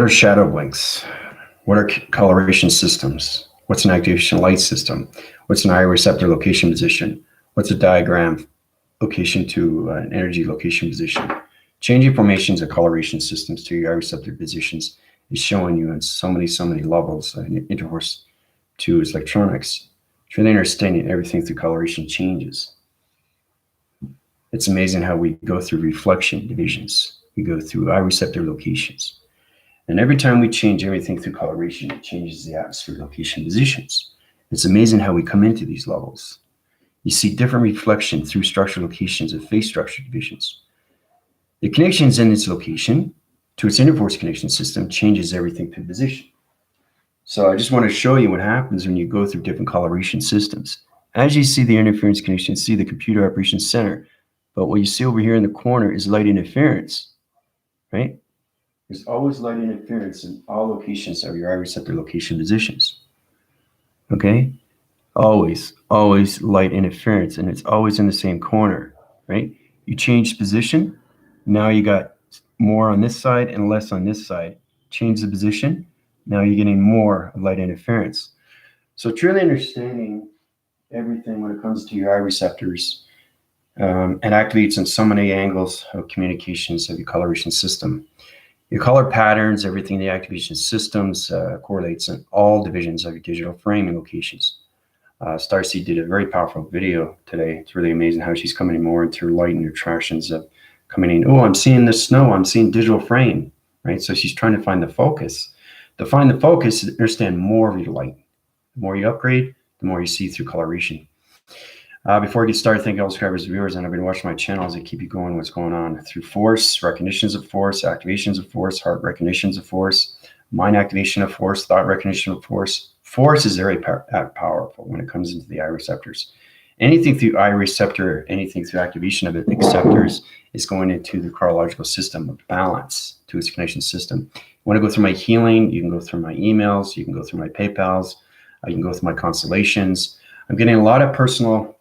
are shadow blinks? What are coloration systems? What's an activation light system? What's an eye receptor location position? What's a diagram location to an energy location position? Changing formations of coloration systems to your eye receptor positions is showing you on so many levels. Intercourse to is electronics. Truly understanding everything through coloration changes. It's amazing how we go through reflection divisions. We go through eye receptor locations. And every time we change everything through coloration, it changes the atmosphere location positions. It's amazing how we come into these levels. You see different reflection through structure locations of phase structure divisions. The connections in its location to its interforce connection system changes everything through position. So I just want to show you what happens when you go through different coloration systems. As you see the interference connection, see the computer operations center, but what you see over here in the corner is light interference, right? There's always light interference in all locations of your eye receptor location positions. Okay? Always light interference, and it's always in the same corner, right? You change position, now you got more on this side and less on this side. Change the position, now you're getting more light interference. So truly understanding everything when it comes to your eye receptors and activates on so many angles of communications of your coloration system. Your color patterns, everything in the activation systems correlates in all divisions of your digital framing locations. Starseed did a very powerful video today. It's really amazing how she's coming more into light and attractions of coming in. Oh, I'm seeing the snow. I'm seeing digital frame, right? So she's trying to find the focus. To find the focus, understand more of your light. The more you upgrade, the more you see through coloration. Before I get started, thank you all subscribers and viewers, and I've been watching my channel as I keep you going what's going on through force, recognitions of force, activations of force, heart recognitions of force, mind activation of force, thought recognition of force. Force is very powerful when it comes into the eye receptors. Anything through eye receptor, anything through activation of receptors is going into the chronological system of balance to its connection system. You want to go through my healing, you can go through my emails, you can go through my PayPals, you can go through my constellations. I'm getting a lot of personal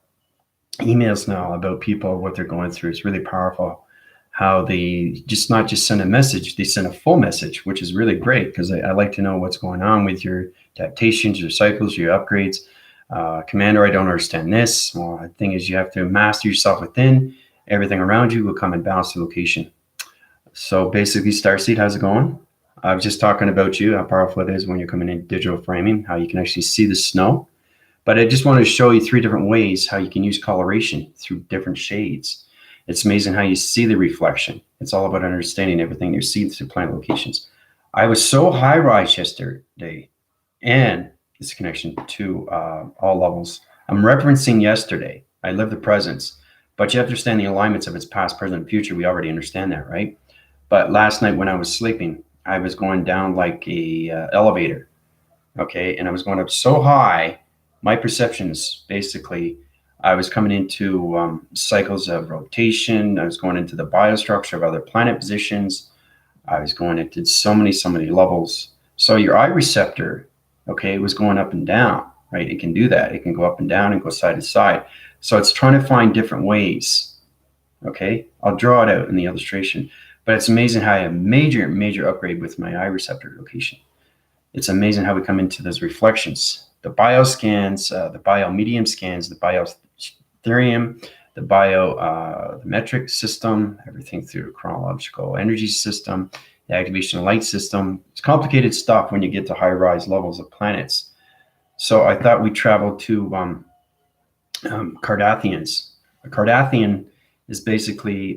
emails now about people, what they're going through. It's really powerful how they not just send a message, they send a full message, which is really great because I like to know what's going on with your adaptations, your cycles, your upgrades. Commander, I don't understand this. Well, the thing is you have to master yourself within. Everything around you will come and balance the location. So basically, Starseed, how's it going? I was just talking about you, how powerful it is when you're coming in digital framing, how you can actually see the snow. But I just wanted to show you 3 different ways how you can use coloration through different shades. It's amazing how you see the reflection. It's all about understanding everything you're seeing through planet locations. I was so high-rise yesterday, and it's a connection to all levels. I'm referencing yesterday. I live the presence, but you have to understand the alignments of its past, present, and future. We already understand that, right? But last night when I was sleeping, I was going down like a elevator, okay? And I was going up so high, my perceptions, basically, I was coming into cycles of rotation. I was going into the biostructure of other planet positions. I was going into so many levels. So your eye receptor, okay, was going up and down, right? It can do that. It can go up and down and go side to side. So it's trying to find different ways, okay? I'll draw it out in the illustration. But it's amazing how I have major upgrade with my eye receptor location. It's amazing how we come into those reflections. The bioscans, the biomedium scans, the biotherium, the biometric system, everything through chronological energy system, the activation light system. It's complicated stuff when you get to high-rise levels of planets. So I thought we'd travel to Cardathians. A Cardathian is basically,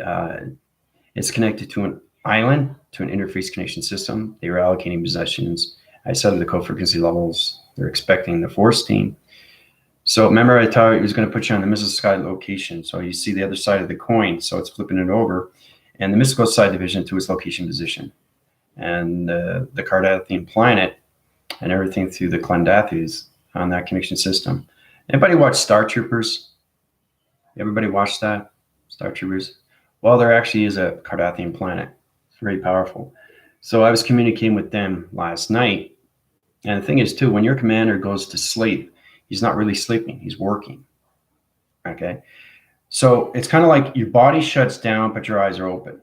it's connected to an island, to an interface connection system. They were allocating possessions. I set the co-frequency levels. They're expecting the force team. So remember I told you it was going to put you on the mystical sky location. So you see the other side of the coin. So it's flipping it over. And the mystical side division to its location position. And the Cardathian planet and everything through the Clendathis on that connection system. Anybody watch Star Troopers? Everybody watch that? Star Troopers? Well, there actually is a Cardathian planet. It's very powerful. So I was communicating with them last night. And the thing is, too, when your commander goes to sleep, he's not really sleeping. He's working. Okay? So it's kind of like your body shuts down, but your eyes are open.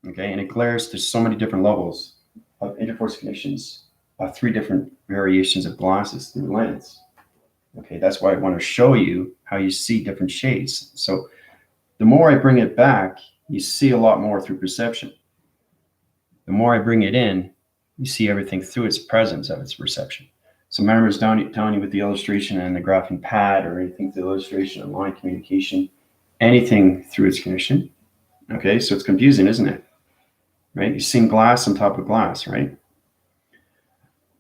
Okay? And it glares to so many different levels. of interforce connections of 3 different variations of glasses through the lens. Okay, that's why I want to show you how you see different shades. So the more I bring it back, you see a lot more through perception. The more I bring it in, you see everything through its presence of its perception. So remember, I was telling you with the illustration and the graphing pad, or anything through the illustration and line communication, anything through its connection. Okay, so it's confusing, isn't it? Right? You're seeing glass on top of glass, right?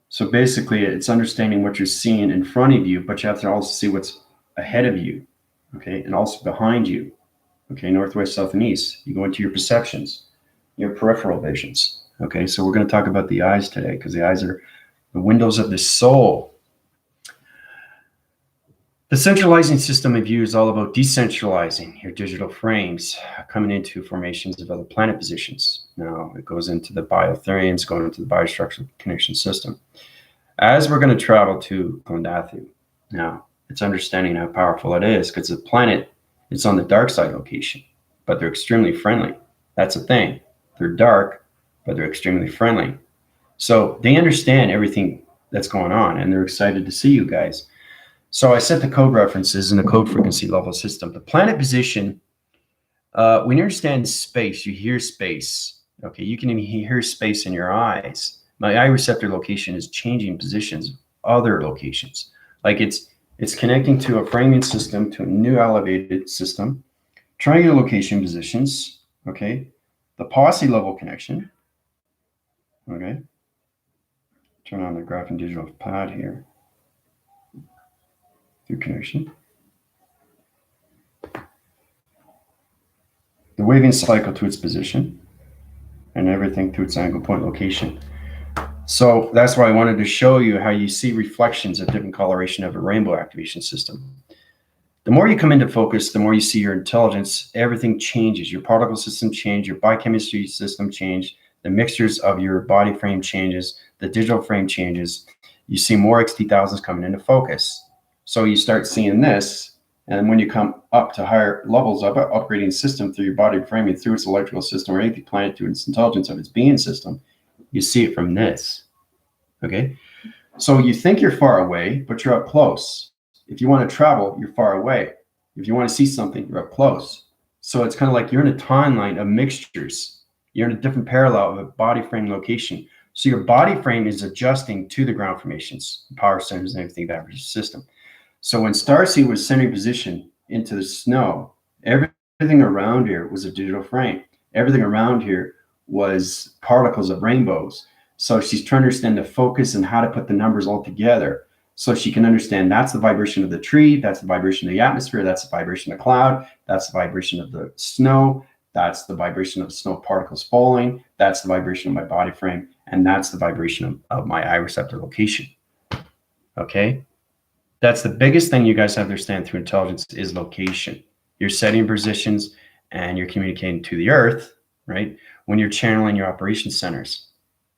So basically, it's understanding what you're seeing in front of you, but you have to also see what's ahead of you, okay, and also behind you, okay, northwest, south, and east. You go into your perceptions, your peripheral visions, okay? So we're going to talk about the eyes today, because the eyes are the windows of the soul. The centralizing system of view is all about decentralizing your digital frames, coming into formations of other planet positions. Now, it goes into the biotheriums, going into the biostructural connection system. As we're going to travel to Glendathu, now, it's understanding how powerful it is, because the planet is on the dark side location, but they're extremely friendly. That's the thing. They're dark, but they're extremely friendly. So they understand everything that's going on, and they're excited to see you guys. So I set the code references in the code frequency level system. The planet position, when you understand space, you hear space. Okay, you can even hear space in your eyes. My eye receptor location is changing positions, other locations. Like it's connecting to a framing system, to a new elevated system, triangular location positions, okay? The posse level connection, okay? Turn on the graphing digital pad here. Through connection. The waving cycle to its position, and everything to its angle point location. So that's why I wanted to show you how you see reflections of different coloration of a rainbow activation system. The more you come into focus, the more you see your intelligence, everything changes. Your particle system changes, your biochemistry system changes, the mixtures of your body frame changes, the digital frame changes. You see more XT1000s coming into focus. So you start seeing this, and when you come up to higher levels of upgrading the system through your body framing, through its electrical system, or anything planet to its intelligence of its being system, you see it from this, okay? So you think you're far away, but you're up close. If you want to travel, you're far away. If you want to see something, you're up close. So it's kind of like you're in a timeline of mixtures. You're in a different parallel of a body frame location. So your body frame is adjusting to the ground formations, power centers, and everything that average system. So when Starseed was centering position into the snow, everything around here was a digital frame. Everything around here was particles of rainbows. So she's trying to understand the focus and how to put the numbers all together. So she can understand that's the vibration of the tree, that's the vibration of the atmosphere, that's the vibration of the cloud, that's the vibration of the snow, that's the vibration of the snow particles falling, that's the vibration of my body frame, and that's the vibration of my eye receptor location. Okay? That's the biggest thing you guys have to understand through intelligence is location. You're setting positions and you're communicating to the earth, right? When you're channeling your operation centers,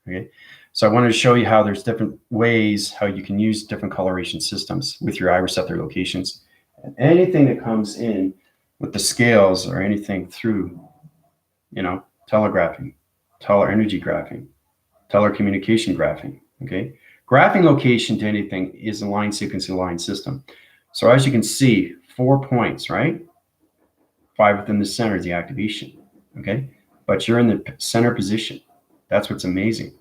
okay? So I wanted to show you how there's different ways how you can use different coloration systems with your eye receptor locations. And anything that comes in with the scales or anything through, telegraphing, teller energy graphing, telecommunication graphing, okay? Graphing location to anything is a line sequence line system. So as you can see, 4 points, right? 5 within the center is the activation, okay? But you're in the center position. That's what's amazing.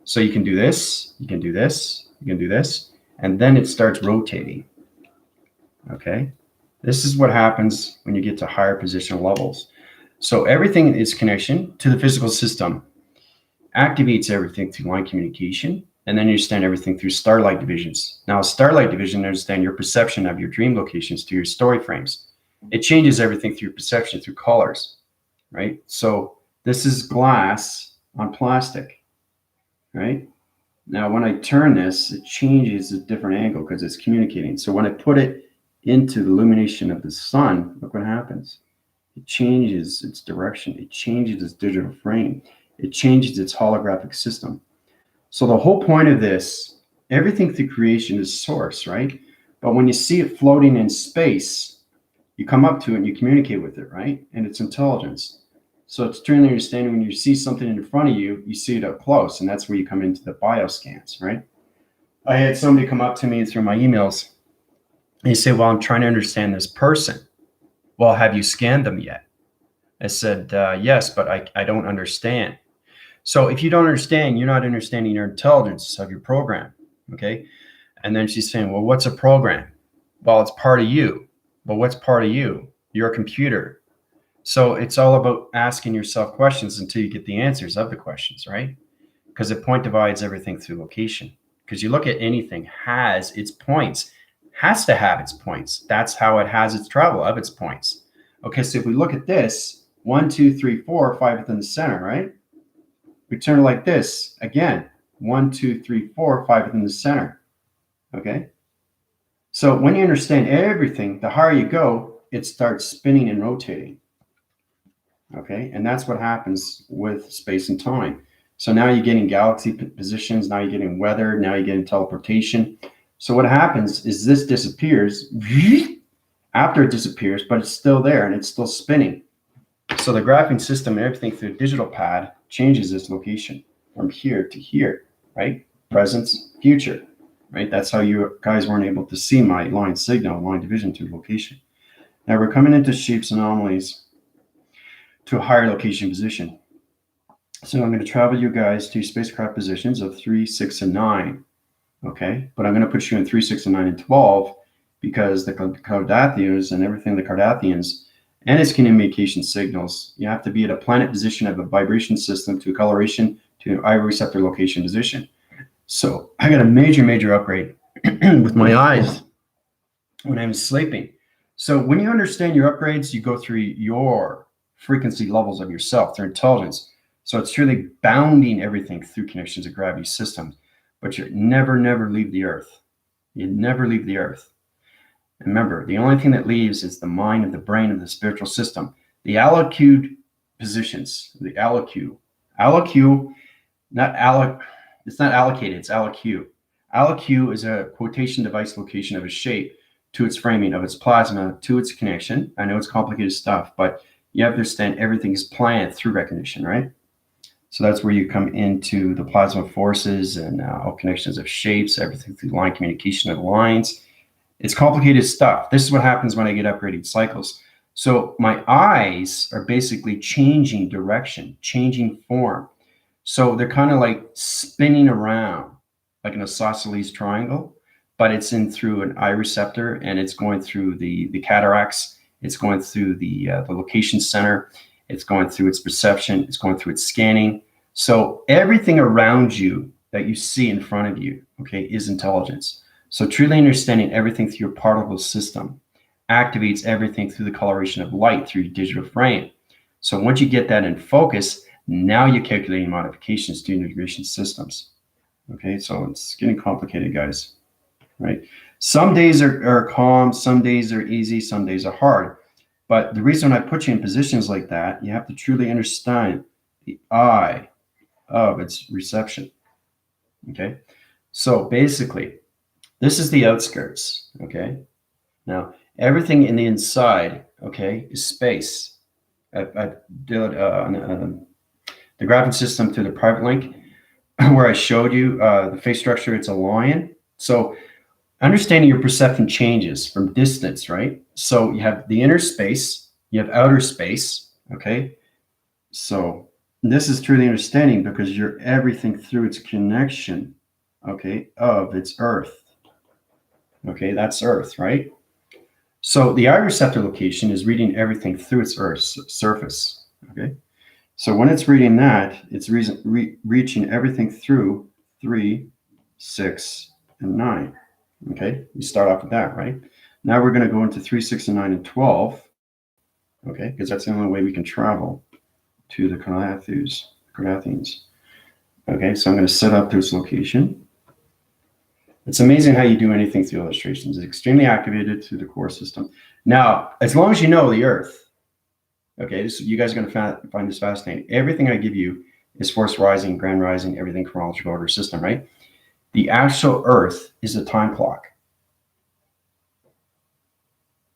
So you can do this, you can do this, you can do this, and then it starts rotating, okay? This is what happens when you get to higher positional levels. So everything is connection to the physical system, activates everything through line communication, and then you understand everything through starlight divisions. Now, starlight division, understand your perception of your dream locations to your story frames. It changes everything through perception, through colors, right? So this is glass on plastic, right? Now, when I turn this, it changes a different angle because it's communicating. So when I put it into the illumination of the sun, look what happens. It changes its direction. It changes its digital frame. It changes its holographic system. So the whole point of this, everything through creation is source, right? But when you see it floating in space, you come up to it and you communicate with it, right? And it's intelligence. So it's truly understanding when you see something in front of you, you see it up close, and that's where you come into the bioscans, right? I had somebody come up to me through my emails and he said, well, I'm trying to understand this person. Well, have you scanned them yet? I said, yes, but I don't understand. So if you don't understand, you're not understanding your intelligence of your program, okay? And then she's saying, well, what's a program? Well, it's part of you. But what's part of you? You're a computer. So it's all about asking yourself questions until you get the answers of the questions, right? Because the point divides everything through location. Because you look at anything has its points, has to have its points. That's how it has its travel of its points. Okay, so if we look at this, 1, 2, 3, 4, 5 within the center, right? We turn it like this. Again, 1, 2, 3, 4, 5 within the center. Okay? So when you understand everything, the higher you go, it starts spinning and rotating. Okay? And that's what happens with space and time. So now you're getting galaxy positions, now you're getting weather, now you're getting teleportation. So what happens is this disappears after it disappears, but it's still there and it's still spinning. So the graphing system and everything through a digital pad changes its location from here to here, right? Presence, future, right? That's how you guys weren't able to see my line signal, line division to location. Now we're coming into shapes anomalies to a higher location position. So I'm going to travel you guys to spacecraft positions of 3, 6, and 9. Okay, but I'm going to put you in 3, 6, and 9, and 12 because the Cardathians and everything, the Cardathians and its communication signals, you have to be at a planet position of a vibration system to a coloration to an eye receptor location position. So I got a major upgrade with my eyes when I'm sleeping. So when you understand your upgrades, you go through your frequency levels of yourself, their intelligence. So it's truly bounding everything through connections of gravity systems, but you never leave the earth. You never leave the earth. And remember, the only thing that leaves is the mind of the brain of the spiritual system. The allocued positions, the allocu. Allocu, it's not allocated, it's allocu. Allocu is a quotation device location of a shape to its framing of its plasma, to its connection. I know it's complicated stuff, but you have to understand everything is planned through recognition, right? So that's where you come into the plasma forces and all connections of shapes, everything through line communication of lines. It's complicated stuff. This is what happens when I get upgraded cycles. So my eyes are basically changing direction, changing form. So they're kind of like spinning around like an isosceles triangle, but it's in through an eye receptor and it's going through the cataracts. It's going through the location center. It's going through its perception. It's going through its scanning. So everything around you that you see in front of you, okay, is intelligence. So truly understanding everything through your particle system activates everything through the coloration of light through your digital frame. So once you get that in focus, now you're calculating modifications to integration systems. Okay, so it's getting complicated, guys, right? Some days are calm, some days are easy, some days are hard. But the reason I put you in positions like that, you have to truly understand the eye of its reception. Okay, so basically, this is the outskirts. Okay, now everything in the inside, okay, is space. I did the graphing system through the private link where I showed you the face structure. It's a lion. So understanding your perception changes from distance, right? So you have the inner space, you have outer space, okay? So this is truly understanding because you're everything through its connection, okay, of its earth. Okay, that's earth, right? So the eye receptor location is reading everything through its earth surface, okay? So when it's reading that, it's reaching everything through 3, 6, and 9. Okay, we start off with that, right? Now we're going to go into 3, 6, and 9, and 12. Okay, because that's the only way we can travel to the Cardathians. Okay, so I'm going to set up this location. It's amazing how you do anything through illustrations. It's extremely activated through the core system. Now, as long as you know the Earth, okay, you guys are going to find this fascinating. Everything I give you is force rising, grand rising, everything chronological order system, right? The actual Earth is a time clock.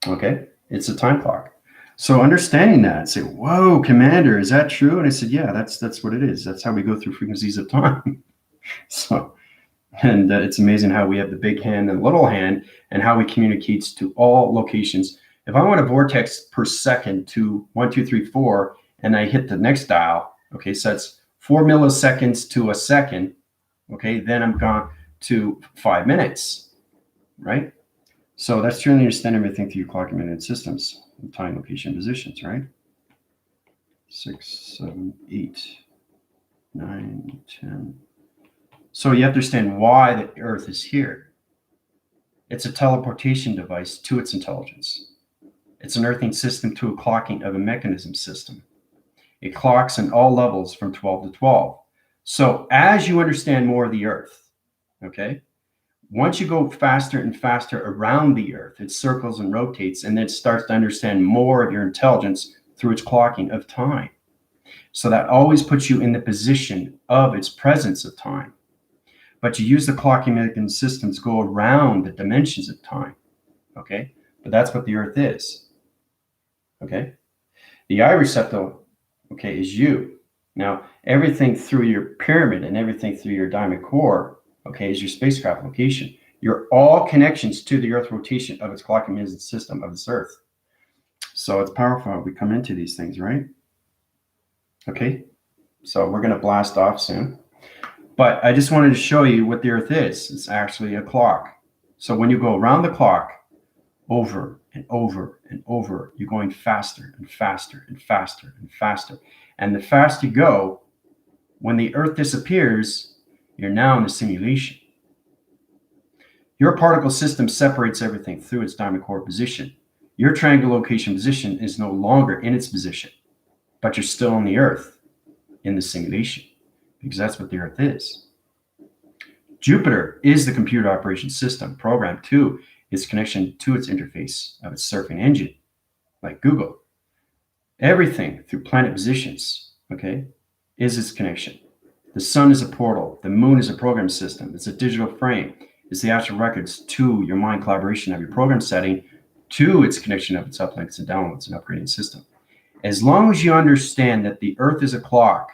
Okay, it's a time clock. So understanding that, say, whoa, Commander, is that true? And I said, yeah, that's what it is. That's how we go through frequencies of time. So, and it's amazing how we have the big hand and little hand and how we communicates to all locations. If I want a vortex per second to 1, 2, 3, 4, and I hit the next dial, okay, so it's 4 milliseconds to a second, okay, then I'm gone to 5 minutes, right? So that's truly understand everything through your clock and minute systems, time, location, positions, right? 6, 7, 8, 9, 10. So you understand why the Earth is here. It's a teleportation device to its intelligence. It's an earthing system to a clocking of a mechanism system. It clocks in all levels from 12 to 12. So as you understand more of the Earth, okay, once you go faster and faster around the Earth, it circles and rotates and then starts to understand more of your intelligence through its clocking of time. So that always puts you in the position of its presence of time. But you use the clocking mechanism systems to go around the dimensions of time, okay? But that's what the Earth is, okay? The I receptor, okay, is you. Now, everything through your pyramid and everything through your diamond core, okay, is your spacecraft location. You're all connections to the Earth rotation of its clocking mechanism system of this Earth. So it's powerful how we come into these things, right? Okay, so we're going to blast off soon. But I just wanted to show you what the Earth is. It's actually a clock. So when you go around the clock over and over and over, you're going faster and faster and faster and faster. And the faster you go, when the Earth disappears, you're now in a simulation. Your particle system separates everything through its diamond core position. Your triangle location position is no longer in its position, but you're still on the Earth in the simulation, because that's what the Earth is. Jupiter is the computer operation system programmed to its connection to its interface of its surfing engine, like Google. Everything through planet positions, okay, is its connection. The sun is a portal. The moon is a program system. It's a digital frame. It's the astral records to your mind collaboration of your program setting to its connection of its uplinks and downloads and upgrading system. As long as you understand that the Earth is a clock,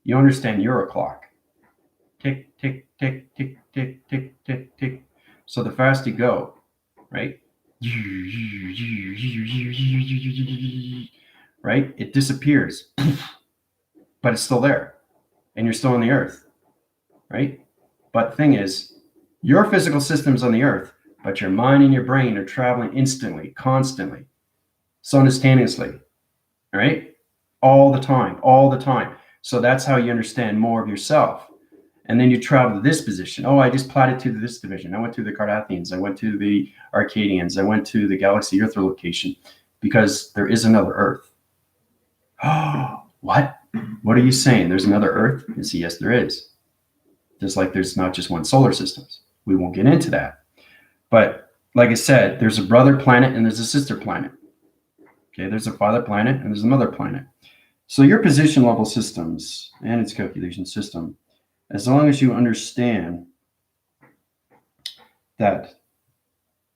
you understand you're a clock. Tick, tick, tick, tick, tick, tick, tick, tick. So the faster you go, right? Right? It disappears, but it's still there. And you're still on the Earth, right? But the thing is, your physical system's on the Earth, but your mind and your brain are traveling instantly, constantly, simultaneously, right? All the time, all the time. So that's how you understand more of yourself. And then you travel to this position. Oh, I just platted to this division. I went to the Cardathians. I went to the Arcadians. I went to the galaxy Earth location, because there is another Earth. Oh, what? What are you saying? There's another Earth? And see, yes, there is. Just like there's not just one solar system. We won't get into that. But like I said, there's a brother planet and there's a sister planet. Okay, there's a father planet and there's a mother planet. So your position level systems and its calculation system, as long as you understand that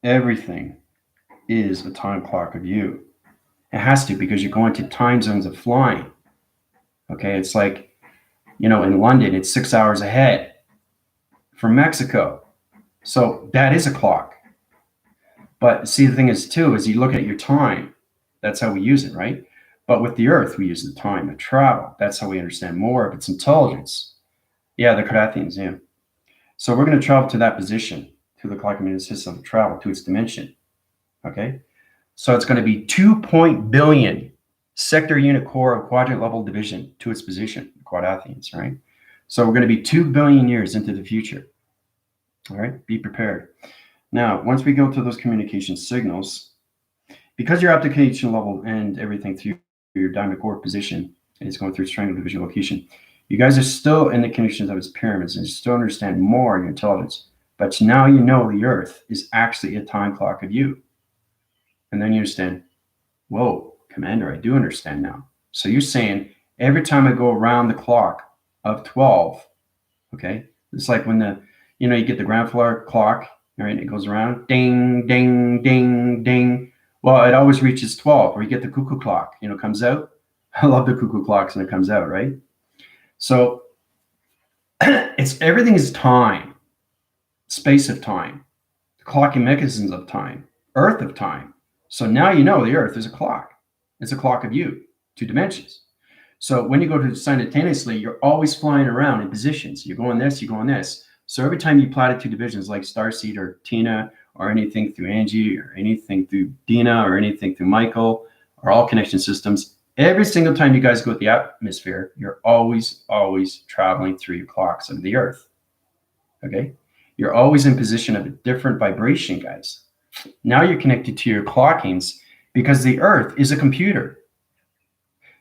everything is a time clock of you. It has to, because you're going to time zones of flying. Okay, it's like, in London, it's 6 hours ahead from Mexico. So that is a clock. But see, the thing is, too, is you look at your time. That's how we use it, right? But with the Earth, we use the time of travel. That's how we understand more of its intelligence. Yeah, the Cardathians, yeah. So we're going to travel to that position, to the clock mechanism system of travel, to its dimension. Okay? So it's going to be 2 billion sector unit core of quadrant level division to its position, the Cardathians, right? So we're going to be 2 billion years into the future. All right? Be prepared. Now, once we go to those communication signals, because your application level and everything through your diamond core position is going through its triangle division location, you guys are still in the connections of its pyramids and you still understand more of your intelligence. But now you know the Earth is actually a time clock of you. And then you understand, whoa, Commander, I do understand now. So you're saying every time I go around the clock of 12, okay, it's like when you get the ground floor clock, right? It goes around, ding, ding, ding, ding. Well, it always reaches 12, or you get the cuckoo clock, comes out. I love the cuckoo clocks when it comes out, right? So everything is time, space of time, the clocking mechanisms of time, earth of time. So now you know the earth is a clock. It's a clock of you, 2 dimensions. So when you go to simultaneously, you're always flying around in positions. You're going this, you're going this. So every time you plotted 2 divisions like Starseed or Tina or anything through Angie or anything through Dina or anything through Michael or all connection systems, every single time you guys go to the atmosphere, you're always, always traveling through your clocks of the earth. Okay? You're always in position of a different vibration, guys. Now you're connected to your clockings because the earth is a computer.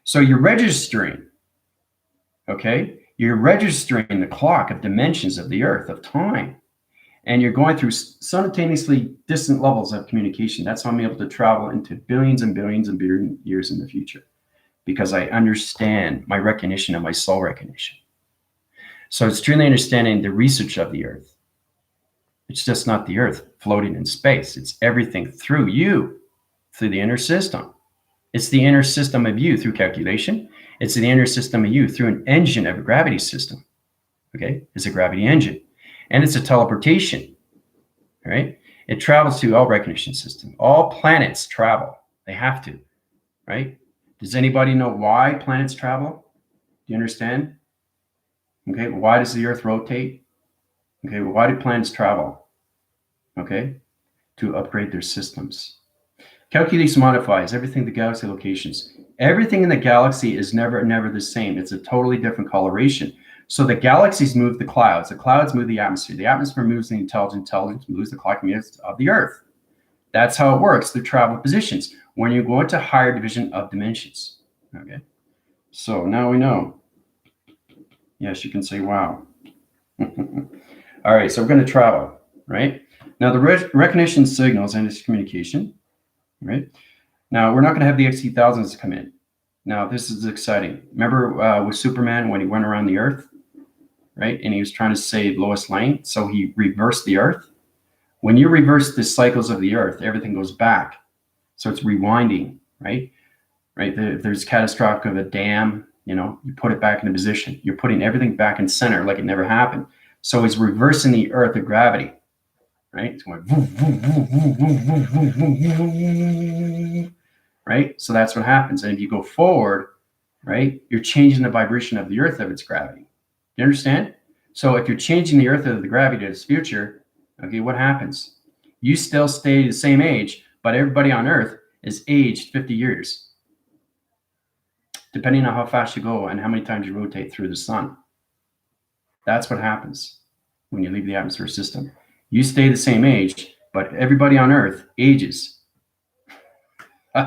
So you're registering, okay? You're registering the clock of dimensions of the earth, of time. And you're going through simultaneously distant levels of communication. That's how I'm able to travel into billions and billions and billion years in the future, because I understand my recognition of my soul recognition. So it's truly understanding the research of the earth. It's just not the earth floating in space. It's everything through you, through the inner system. It's the inner system of you through calculation. It's the inner system of you through an engine of a gravity system. Okay, it's a gravity engine. And it's a teleportation, right? It travels through all recognition systems. All planets travel. They have to, right? Does anybody know why planets travel? Do you understand? Okay, why does the earth rotate? Okay, why do planets travel? Okay, to upgrade their systems. Calculus modifies everything, the galaxy locations. Everything in the galaxy is never the same. It's a totally different coloration. So the galaxies move the clouds move the atmosphere moves the intelligence moves the clock meters of the earth. That's how it works through travel positions when you go into higher division of dimensions. Okay, so now we know. Yes, you can say wow. All right, so we're going to travel, right? Now the recognition signals and its communication, right? Now we're not going to have the XT1000s come in. Now this is exciting. Remember with Superman when he went around the earth, right? And he was trying to save Lois Lane, so he reversed the earth. When you reverse the cycles of the earth, everything goes back. So it's rewinding, right? Right? If there's catastrophic of a dam, you put it back into position. You're putting everything back in center like it never happened. So he's reversing the earth of gravity, right? It's going right? So that's what happens. And if you go forward, right, you're changing the vibration of the earth of its gravity. You understand? So if you're changing the earth of the gravity to its future, okay, what happens? You still stay the same age, but everybody on earth is aged 50 years, depending on how fast you go and how many times you rotate through the sun. That's what happens when you leave the atmosphere system. You stay the same age, but everybody on earth ages. You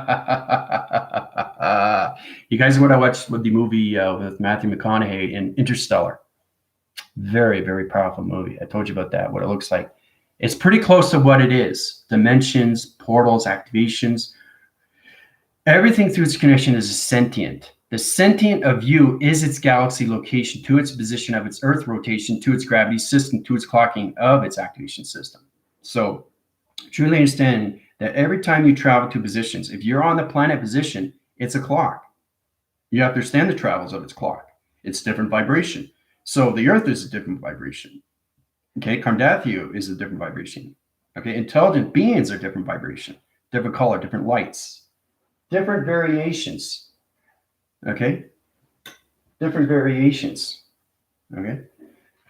guys want to watch the movie with Matthew McConaughey in Interstellar? Very, very powerful movie. I told you about that, what it looks like. It's pretty close to what it is. Dimensions, portals, activations. Everything through its connection is sentient. The sentient of you is its galaxy location to its position of its earth rotation, to its gravity system, to its clocking of its activation system. So truly understanding that every time you travel to positions, if you're on the planet position, it's a clock. You have to understand the travels of its clock. It's different vibration. So the earth is a different vibration. Okay, Cardathiu is a different vibration. Okay, intelligent beings are different vibration, different color, different lights, different variations. Okay, different variations. Okay,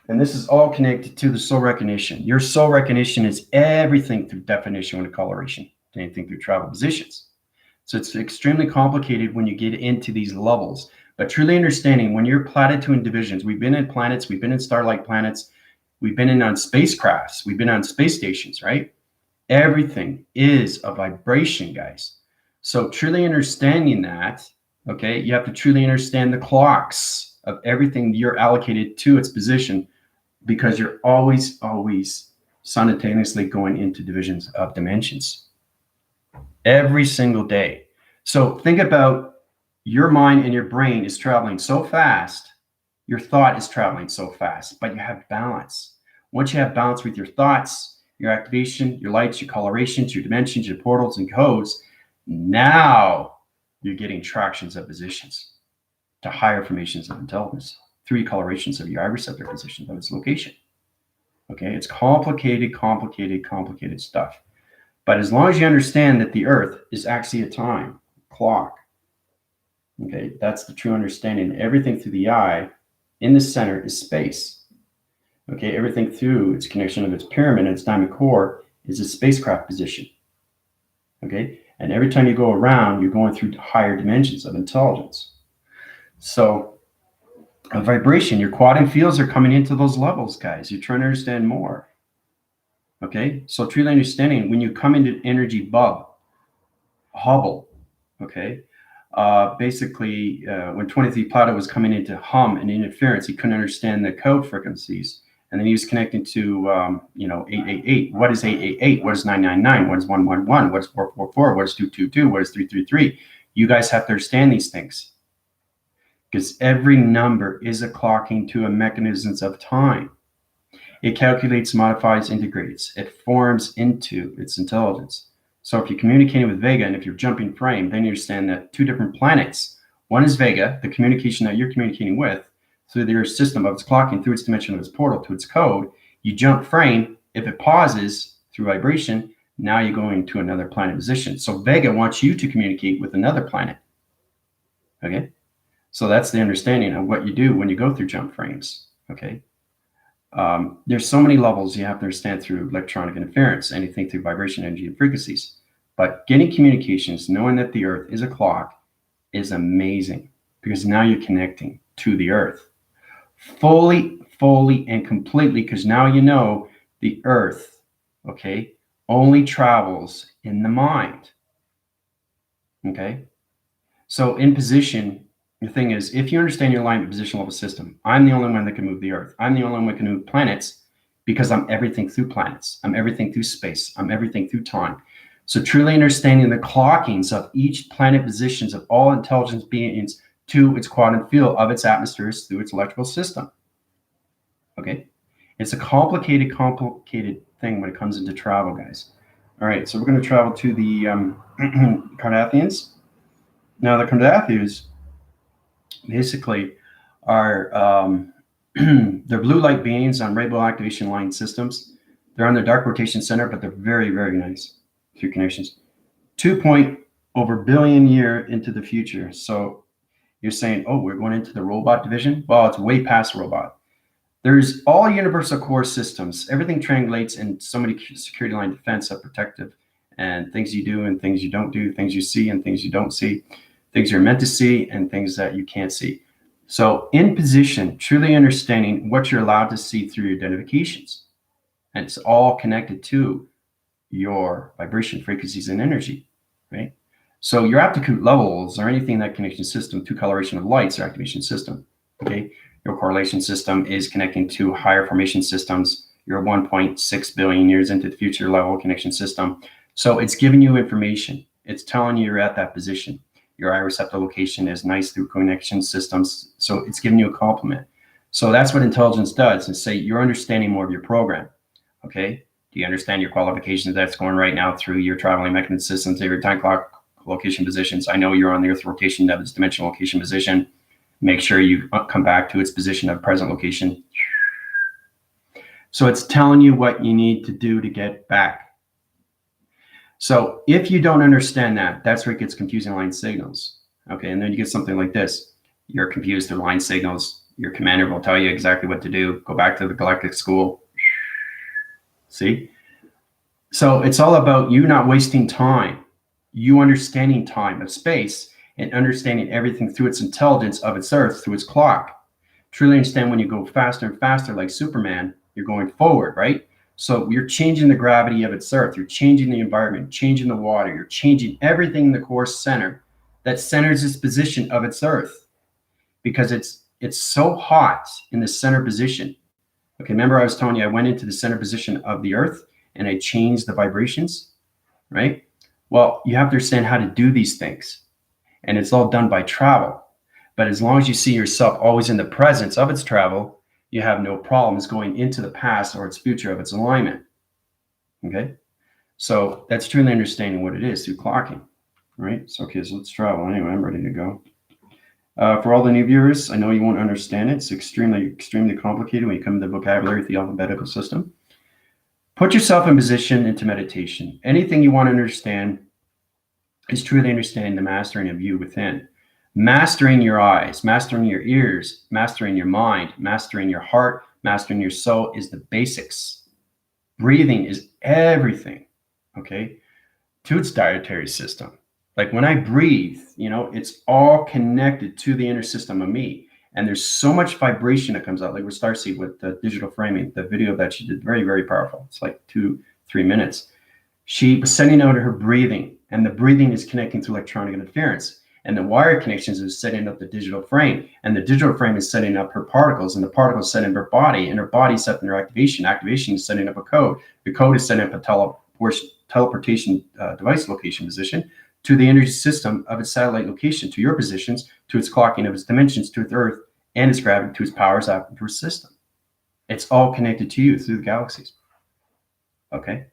and this is all connected to the soul recognition. Your soul recognition is everything through definition and coloration, anything through travel positions. So it's extremely complicated when you get into these levels. But truly understanding when you're platitude divisions, we've been in planets, we've been in star-like planets, we've been on spacecrafts, we've been on space stations, right? Everything is a vibration, guys. So truly understanding that, okay, you have to truly understand the clocks of everything you're allocated to its position, because you're always, always simultaneously going into divisions of dimensions every single day. So think about your mind and your brain is traveling so fast, your thought is traveling so fast, but you have balance. Once you have balance with your thoughts, your activation, your lights, your colorations, your dimensions, your portals and codes, Now you're getting tractions of positions to higher formations of intelligence, 3 colorations of your eye receptor position of its location. Okay, it's complicated, complicated, complicated stuff. But as long as you understand that the Earth is actually a time clock, okay, that's the true understanding. Everything through the eye in the center is space. Okay, everything through its connection of its pyramid and its diamond core is a spacecraft position. Okay, and every time you go around, you're going through higher dimensions of intelligence. So a vibration, your quantum fields are coming into those levels, guys. You're trying to understand more. Okay, so truly understanding when you come into energy bub, Hubble, okay, basically when 23 Plato was coming into hum and interference, he couldn't understand the code frequencies. And then he was connecting to, 888. What is 888? What is 999? What is 111? What is 444? What is 222? What is 333? You guys have to understand these things, because every number is a clocking to a mechanisms of time. It calculates, modifies, integrates. It forms into its intelligence. So if you're communicating with Vega and if you're jumping frame, then you understand that 2 different planets. One is Vega, the communication that you're communicating with through their system of its clocking, through its dimension of its portal, to its code. You jump frame. If it pauses through vibration, now you're going to another planet position. So Vega wants you to communicate with another planet. Okay? So that's the understanding of what you do when you go through jump frames. Okay? There's so many levels you have to understand through electronic interference, anything through vibration, energy, and frequencies. But getting communications, knowing that the Earth is a clock, is amazing, because now you're connecting to the Earth fully, and completely, because now you know the Earth, okay, only travels in the mind. Okay? So in position, the thing is, if you understand your alignment position level system, I'm the only one that can move the Earth. I'm the only one that can move planets, because I'm everything through planets. I'm everything through space. I'm everything through time. So truly understanding the clockings of each planet positions of all intelligence beings to its quantum field of its atmospheres through its electrical system. Okay? It's a complicated thing when it comes into travel, guys. All right, so we're going to travel to the Cardathians. Now, the Cardathians basically are they're blue light beings on rainbow activation line systems. They're on the dark rotation center, but they're very, very nice through connections. 2 over billion year into the future. So you're saying, oh, we're going into the robot division? Well, it's way past robot. There's all universal core systems. Everything triangulates in so many security line defense of protective, and things you do and things you don't do, things you see and things you don't see, things you're meant to see and things that you can't see. So in position, truly understanding what you're allowed to see through your identifications. And it's all connected to your vibration, frequencies, and energy, right? So your aptitude levels or anything in that connection system, 2 coloration of lights or activation system, okay? Your correlation system is connecting to higher formation systems. You're 1.6 billion years into the future level connection system. So it's giving you information. It's telling you you're at that position. Your eye receptor location is nice through connection systems. So it's giving you a compliment. So that's what intelligence does, is say you're understanding more of your program. Okay? Do you understand your qualifications that's going right now through your traveling mechanism systems, your time clock location positions? I know you're on the Earth rotation of its dimensional location position. Make sure you come back to its position of present location. So it's telling you what you need to do to get back. So if you don't understand that, that's where it gets confusing line signals. Okay, and then you get something like this. You're confused through line signals. Your commander will tell you exactly what to do. Go back to the galactic school. See? So it's all about you not wasting time. You understanding time of space and understanding everything through its intelligence of its Earth, through its clock. Truly understand when you go faster and faster like Superman, you're going forward, right? So you're changing the gravity of its Earth. You're changing the environment, changing the water. You're changing everything in the core center that centers its position of its Earth, because it's so hot in the center position. Okay, remember I was telling you I went into the center position of the Earth and I changed the vibrations, right? Well, you have to understand how to do these things. And it's all done by travel. But as long as you see yourself always in the presence of its travel, you have no problems going into the past or its future of its alignment. Okay? So that's truly understanding what it is through clocking. right? So, okay, so let's travel. Anyway, I'm ready to go. For all the new viewers, I know you won't understand it. It's extremely complicated when you come to the vocabulary of the alphabetical system. Put yourself in position into meditation. Anything you want to understand is truly understanding the mastering of you within. Mastering your eyes, mastering your ears, mastering your mind, mastering your heart, mastering your soul is the basics. Breathing is everything, okay, to its dietary system. Like when I breathe, it's all connected to the inner system of me. And there's so much vibration that comes out, like with Starseed with the digital framing, the video that she did, very, very powerful. It's like 2-3 minutes. She was sending out her breathing, and the breathing is connecting through electronic interference. And the wire connections is setting up the digital frame, and the digital frame is setting up her particles, and the particles setting up her body, and her body setting her activation. Activation is setting up a code. The code is setting up a teleportation device location position to the energy system of its satellite location, to your positions, to its clocking of its dimensions, to its Earth, and its gravity, to its powers out into its system. It's all connected to you through the galaxies. Okay?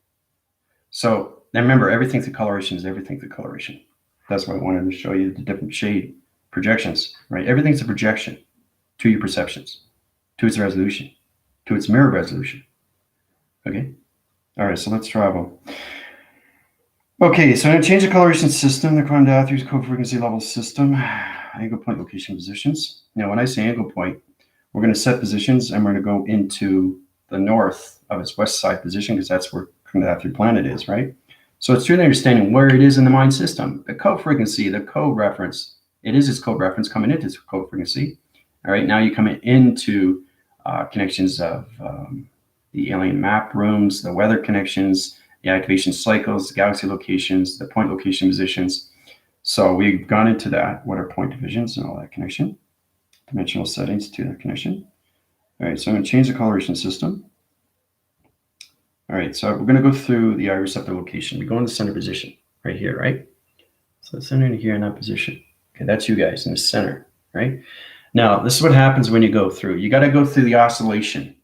So now remember, everything through coloration is everything through coloration. That's why I wanted to show you the different shade projections, right? Everything's a projection to your perceptions, to its resolution, to its mirror resolution. Okay? All right, so let's travel. Okay, so I'm going to change the coloration system. They're going down through the code frequency level system, angle point location positions. Now, when I say angle point, we're going to set positions and we're going to go into the north of its west side position because that's where your planet is, right? So it's truly understanding where it is in the mind system. The code frequency, the code reference, it is its code reference coming into its code frequency. All right, now you come into connections of the alien map rooms, the weather connections, the activation cycles, the galaxy locations, the point location positions. So we've gone into that. What are point divisions and all that connection? Dimensional settings to that connection. All right, so I'm going to change the coloration system. All right, so we're going to go through the eye receptor location. We go in the center position right here, right? So the center in here in that position. Okay, that's you guys in the center, right? Now, this is what happens when you go through. You got to go through the oscillation.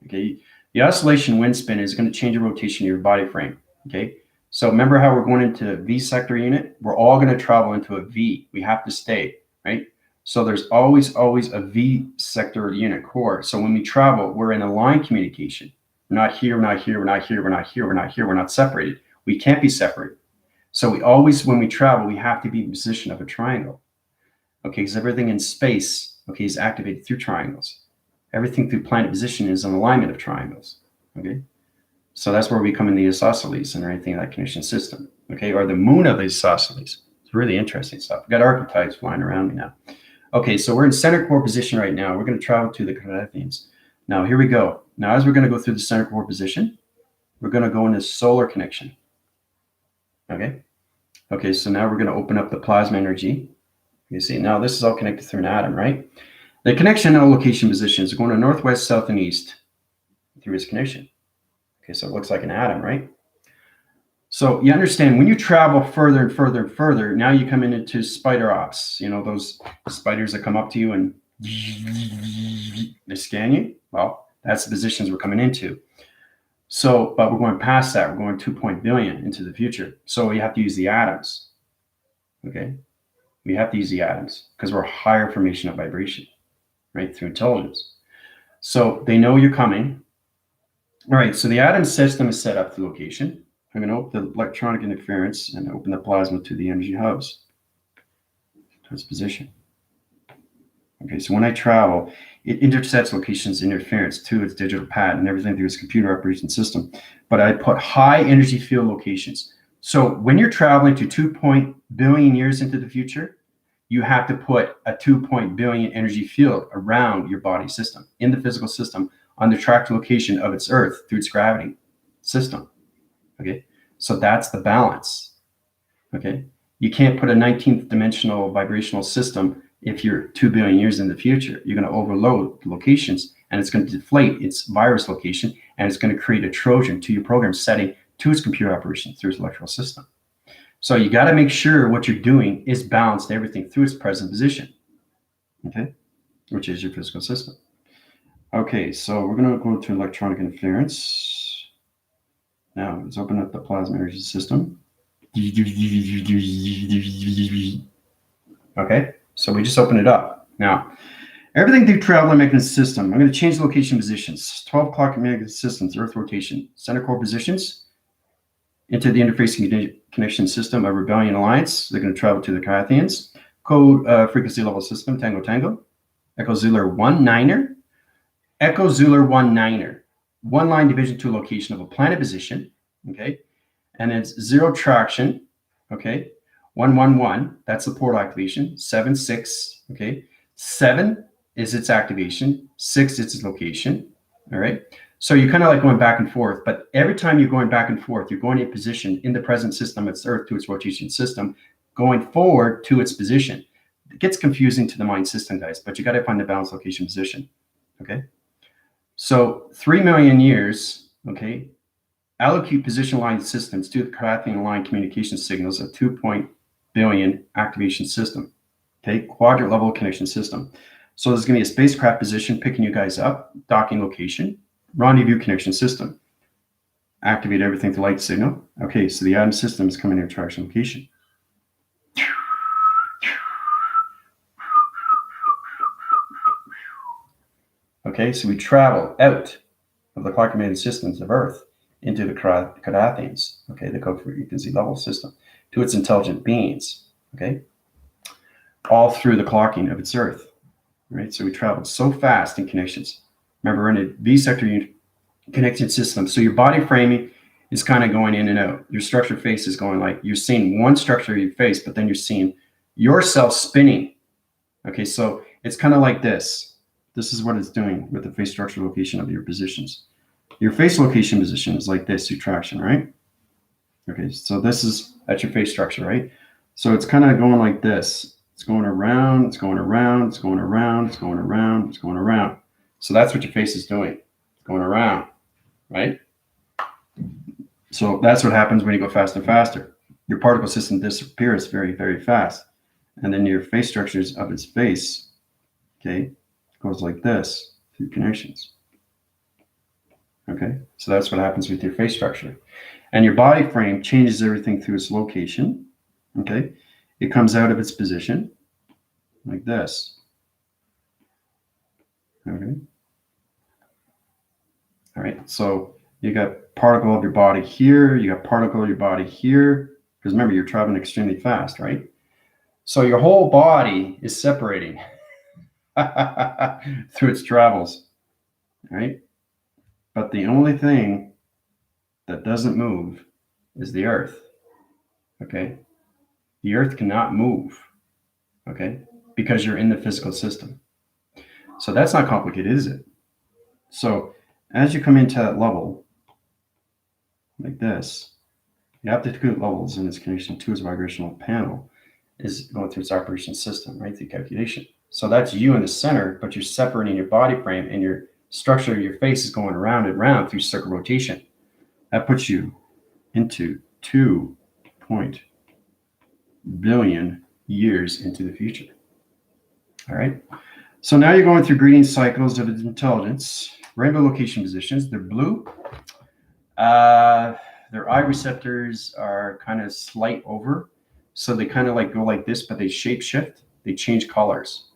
Okay, the oscillation wind spin is going to change the rotation of your body frame. Okay, so remember how we're going into V sector unit? We're all going to travel into a V. We have to stay, right? So there's always a V sector unit core. So when we travel, we're in a line communication. We're not here, we're not here, we're not here, we're not here, we're not here, we're not separated. We can't be separated. So we always, when we travel, we have to be in position of a triangle. Okay, because everything in space, okay, is activated through triangles. Everything through planet position is an alignment of triangles. Okay, so that's where we come in the isosceles and everything in that connection system. Okay, or the moon of the isosceles. It's really interesting stuff. We've got archetypes flying around me now. Okay, so we're in center core position right now. We're going to travel to the Corinthians. Now, here we go. Now, as we're going to go through the center core position, we're going to go into solar connection. Okay. Okay, so now we're going to open up the plasma energy. You see, now this is all connected through an atom, right? The connection and location positions are going to northwest, south, and east through its connection. Okay, so it looks like an atom, right? So you understand when you travel further and further and further, now you come into spider ops. You know, those spiders that come up to you and they scan you. Well, that's the positions we're coming into. So, but we're going past that. We're going 2 billion into the future. So we have to use the atoms. Okay, we have to use the atoms because we're a higher formation of vibration, right, through intelligence. So they know you're coming. All right, so the atom system is set up to location. I'm going to open the electronic interference and open the plasma to the energy hubs, to its position. Okay, so when I travel, it intercepts locations interference to its digital pad and everything through its computer operation system. But I put high energy field locations. So when you're traveling to 2 billion years into the future, you have to put a 2 billion energy field around your body system, in the physical system, on the tracked location of its Earth through its gravity system. Okay, so that's the balance. Okay, you can't put a 19th dimensional vibrational system if you're 2 billion years in the future. You're going to overload the locations and it's going to deflate its virus location and it's going to create a Trojan to your program setting to its computer operation through its electrical system. So you got to make sure what you're doing is balanced everything through its present position, okay, which is your physical system. Okay, so we're going to go to electronic interference. Now let's open up the plasma energy system. Okay, so we just open it up. Now, everything through traveling mechanism system, I'm going to change location positions. 12 o'clock mechanism systems, Earth rotation, center core positions into the interfacing connection system of Rebellion Alliance. They're going to travel to the Carthians. Code frequency level system, Tango Tango. Echo Zulu 1-9er. Echo Zulu 1-9er. One line division to a location of a planet position. Okay. And it's 0 traction. Okay. 1-1-1. That's the port activation. 7-6. Okay. 7 is its activation. 6 is its location. All right. So you're kind of like going back and forth, but every time you're going back and forth, you're going in position in the present system, it's Earth to its rotation system, going forward to its position. It gets confusing to the mind system, guys, but you got to find the balance location position. Okay. So 3 million years, okay, allocate position line systems to the Carthian line communication signals, a 2 billion activation system. Okay, quadrant level connection system. So there's going to be a spacecraft position picking you guys up, docking location, rendezvous connection system. Activate everything to light signal. Okay, so the atom system is coming in interaction location. Okay, so we travel out of the clock command systems of Earth into the Carthians, okay, the code frequency level system, to its intelligent beings, okay, all through the clocking of its Earth, right? So we traveled so fast in connections. Remember, we're in a V-sector connection system, so your body framing is kind of going in and out. Your structure face is going like, you're seeing one structure of your face, but then you're seeing yourself spinning, okay? So it's kind of like this. This is what it's doing with the face structure location of your positions. Your face location position is like this, traction, right? Okay, so this is at your face structure, right? So it's kind of going like this. It's going around, it's going around, it's going around, it's going around, it's going around. So that's what your face is doing. It's going around, right? So that's what happens when you go fast and faster. Your particle system disappears very, very fast. And then your face structures of its face, okay, goes like this through connections. Okay, so that's what happens with your face structure. And your body frame changes everything through its location. Okay, it comes out of its position like this. Okay. All right, so you got particle of your body here, you got particle of your body here, because remember, you're traveling extremely fast, right? So your whole body is separating through its travels, right? But the only thing that doesn't move is the Earth, okay? The Earth cannot move, okay? Because you're in the physical system. So that's not complicated, is it? So as you come into that level, like this, the aptitude levels in its connection to its vibrational panel is going through its operation system, right? The calculation. So that's you in the center, but you're separating your body frame, and your structure of your face is going around and round through circle rotation. That puts you into 2 billion years into the future. All right. So now you're going through greeting cycles of its intelligence. Rainbow location positions. They're blue. Their eye receptors are kind of slight over. So they kind of like go like this, but they shape shift. They change colors.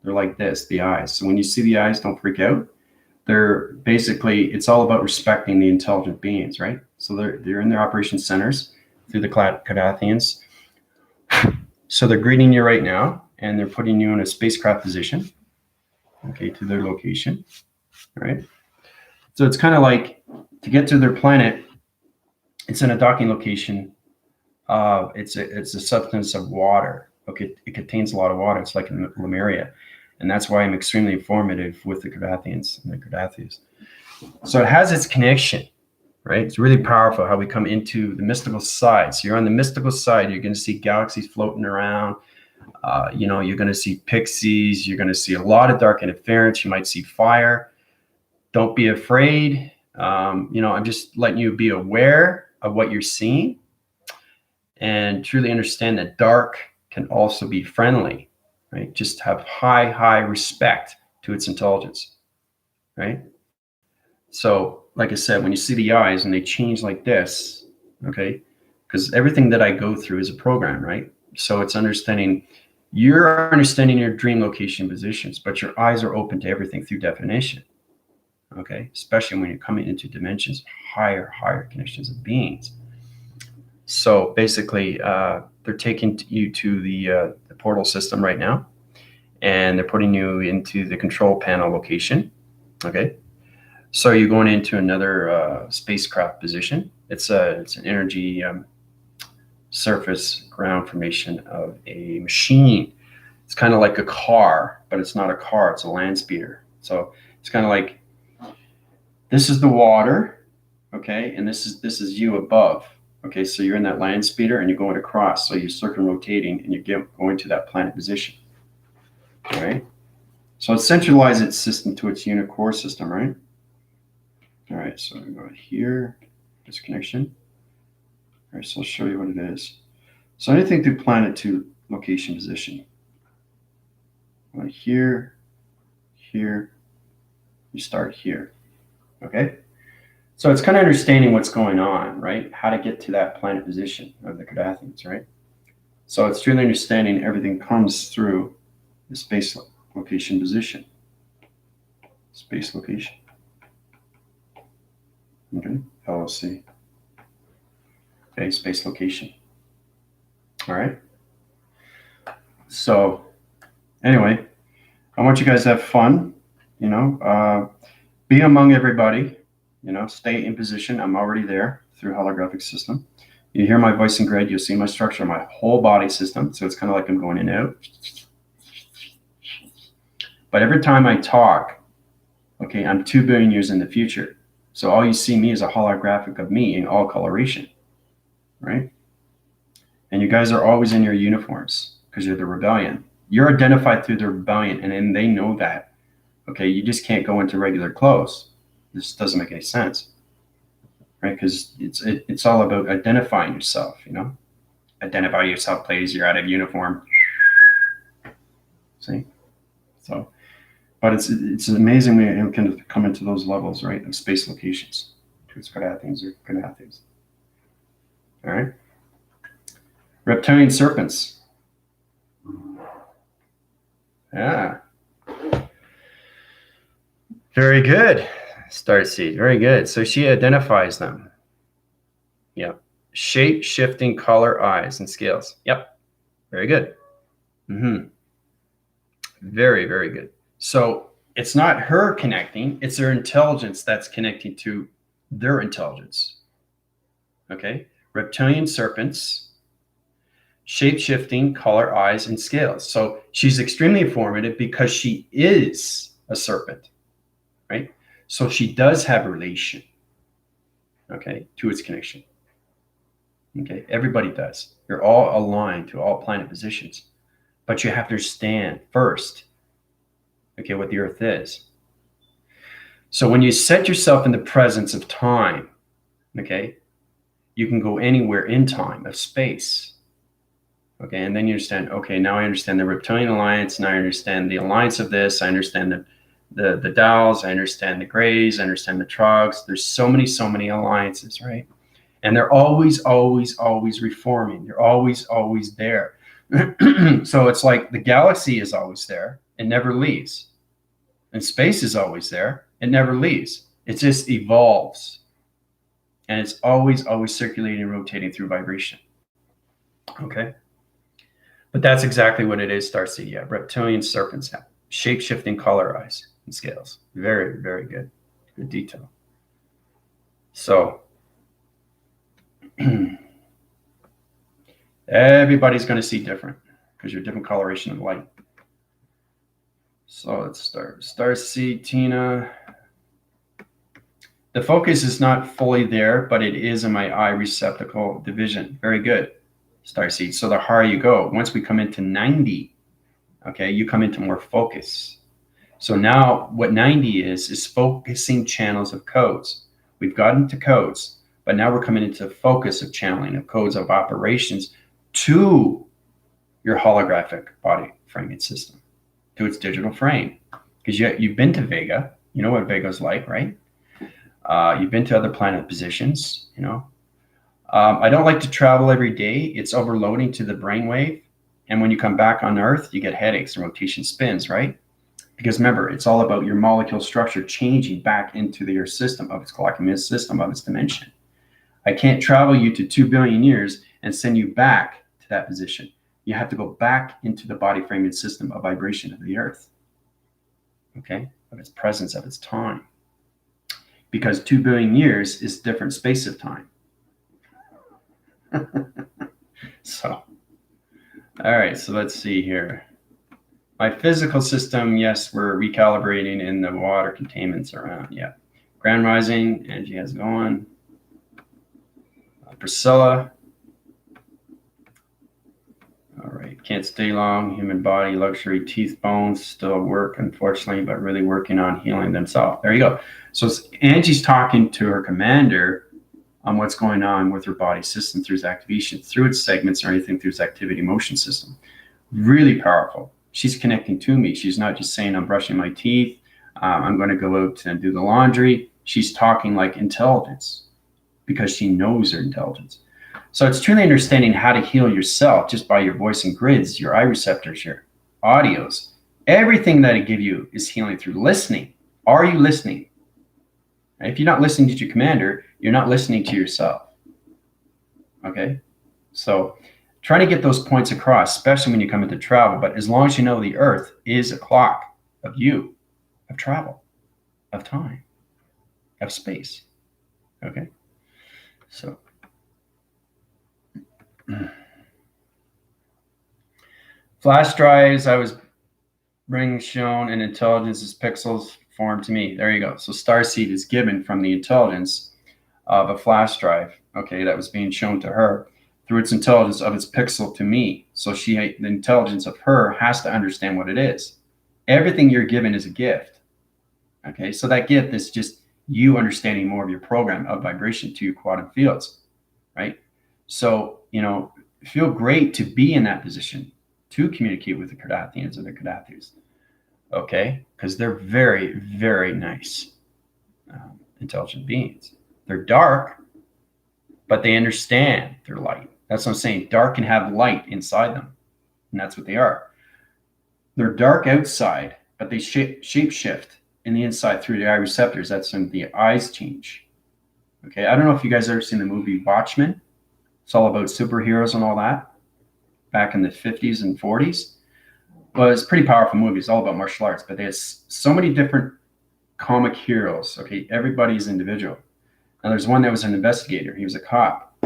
They're like this, the eyes. So when you see the eyes, don't freak out. They're basically, it's all about respecting the intelligent beings, right? So they're in their operation centers through the Carthians. So they're greeting you right now, and they're putting you in a spacecraft position, okay, to their location, right? So it's kind of like, to get to their planet, it's in a docking location. It's a substance of water. Okay, it contains a lot of water. It's like in Lemuria. And that's why I'm extremely informative with the Carthians and the Carthians. So it has its connection, right? It's really powerful how we come into the mystical side. So you're on the mystical side. You're going to see galaxies floating around. You're going to see pixies. You're going to see a lot of dark interference. You might see fire. Don't be afraid. I'm just letting you be aware of what you're seeing and truly understand that dark can also be friendly, right? Just have high respect to its intelligence, right? So, like I said, when you see the eyes and they change like this, okay, because everything that I go through is a program, right? So it's understanding You're understanding your dream location positions, but your eyes are open to everything through definition. Okay, especially when you're coming into dimensions, higher connections of beings. So basically, they're taking you to the portal system right now, and they're putting you into the control panel location. Okay, so you're going into another spacecraft position. It's an energy surface ground formation of a machine. It's kind of like a car, but it's not a car. It's a land speeder. So it's kind of like, this is the water, okay, and this is you above. Okay, so you're in that land speeder and you're going across. So you're circumrotating and you're going to that planet position. All right. So it centralizes its system to its unit core system, right? All right, so we go here, this connection. All right, so I'll show you what it is. So anything through planet to location position. Right here, here, you start here. Okay? So it's kind of understanding what's going on, right? How to get to that planet position of the Cardathians, right? So it's truly understanding everything comes through the space location position. Space location. Okay, LLC. Okay, space location. All right. So anyway, I want you guys to have fun, you know, be among everybody, you know, stay in position. I'm already there through holographic system. You hear my voice in grid, you'll see my structure, my whole body system. So it's kind of like I'm going in and out. But every time I talk, okay, I'm 2 billion years in the future. So all you see me is a holographic of me in all coloration, right? And you guys are always in your uniforms because you're the rebellion. You're identified through the rebellion, and then they know that. Okay, you just can't go into regular clothes. This doesn't make any sense, right? Because it's all about identifying yourself, you know? Identify yourself, please. You're out of uniform. See? So, but it's amazing we can come into those levels, right, of space locations. It's Cardathians or Cardathians. All right? Reptilian serpents. Yeah. Very good, Starseed. Very good. So she identifies them. Yep. Shape, shifting, color, eyes, and scales. Yep. Very good. Mm-hmm. Very, very good. So it's not her connecting, it's her intelligence that's connecting to their intelligence. Okay? Reptilian serpents, shape-shifting, color, eyes, and scales. So she's extremely informative because she is a serpent, right? So she does have a relation, okay, to its connection. Okay, everybody does. You're all aligned to all planet positions, but you have to understand first, okay, what the Earth is. So when you set yourself in the presence of time, okay, you can go anywhere in time, of space. Okay, and then you understand, okay, now I understand the Reptilian Alliance, now I understand the alliance of this, I understand the Dowels, I understand the Greys, I understand the Trogs. There's so many alliances, right? And they're always reforming. They're always there. So it's like the galaxy is always there. It never leaves. And space is always there. It never leaves. It just evolves. And it's always circulating and rotating through vibration. Okay? But that's exactly what it is, Starseed. Yeah, reptilian serpents have shape-shifting color, eyes, and scales. Very, very good. Good detail. So everybody's going to see different because you're different coloration of light. So let's start. Starseed, Tina. The focus is not fully there, but it is in my eye receptacle division. Very good, Starseed. So the higher you go, once we come into 90, okay, you come into more focus. So now what 90 is focusing channels of codes. We've gotten to codes, but now we're coming into focus of channeling of codes of operations to your holographic body framing system, to its digital frame. Because you've been to Vega, you know what Vega's like, right? You've been to other planet positions, you know. I don't like to travel every day. It's overloading to the brainwave. And when you come back on Earth, you get headaches and rotation spins, right? Because remember, it's all about your molecule structure changing back into your system of its collective system of its dimension. I can't travel you to 2 billion years and send you back to that position. You have to go back into the body framing system of vibration of the Earth, okay, of its presence, of its time. Because 2 billion years is different space of time. So, all right, so let's see here. My physical system, yes, we're recalibrating in the water containments around, yeah. Grand rising, Angie has it going. Priscilla. All right, can't stay long. Human body, luxury, teeth, bones still work, unfortunately, but really working on healing themselves. There you go. So Angie's talking to her commander on what's going on with her body system through its activation, through its segments, or anything through its activity motion system. Really powerful. She's connecting to me. She's not just saying, I'm brushing my teeth. I'm going to go out and do the laundry. She's talking like intelligence because she knows her intelligence. So it's truly understanding how to heal yourself just by your voice and grids, your eye receptors, your audios. Everything that I give you is healing through listening. Are you listening? If you're not listening to your commander, you're not listening to yourself. Okay? So trying to get those points across, especially when you come into travel. But as long as you know the Earth is a clock of you, of travel, of time, of space. Okay? So flash drives, I was being shown in intelligence as pixels formed to me. There you go. So starseed is given from the intelligence of a flash drive, okay, that was being shown to her through its intelligence of its pixel to me. So the intelligence of her has to understand what it is. Everything you're given is a gift, okay? So that gift is just you understanding more of your program of vibration to your quantum fields, right? So, feel great to be in that position to communicate with the Cardathians or the Cardathians, okay? Because they're very, very nice, intelligent beings. They're dark, but they understand their light. That's what I'm saying. Dark can have light inside them, and that's what they are. They're dark outside, but they shape shift in the inside through the eye receptors. That's when the eyes change. Okay, I don't know if you guys ever seen the movie Watchmen. It's all about superheroes and all that back in the 50s and 40s. Well, it's a pretty powerful movie. It's all about martial arts, but there's so many different comic heroes. Okay, everybody's individual. Now, there's one that was an investigator. He was a cop,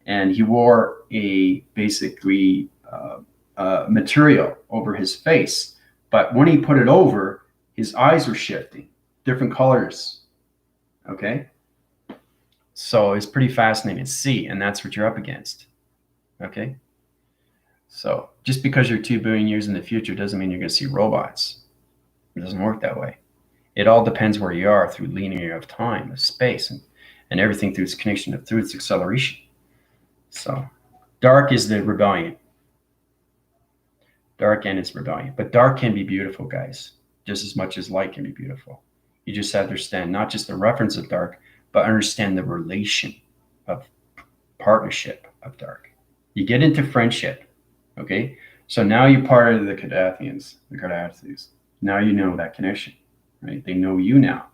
and he wore a basically material over his face. But when he put it over, his eyes were shifting, different colors. Okay? So it's pretty fascinating to see, and that's what you're up against. Okay? So just because you're 2 billion years in the future doesn't mean you're going to see robots. It doesn't work that way. It all depends where you are through linear of time, of space, and everything through its connection, through its acceleration. So dark is the rebellion. Dark and its rebellion. But dark can be beautiful, guys, just as much as light can be beautiful. You just have to understand not just the reference of dark, but understand the relation of partnership of dark. You get into friendship, okay? So now you're part of the Cardathians, the Cardathis. Now you know that connection, right? They know you now.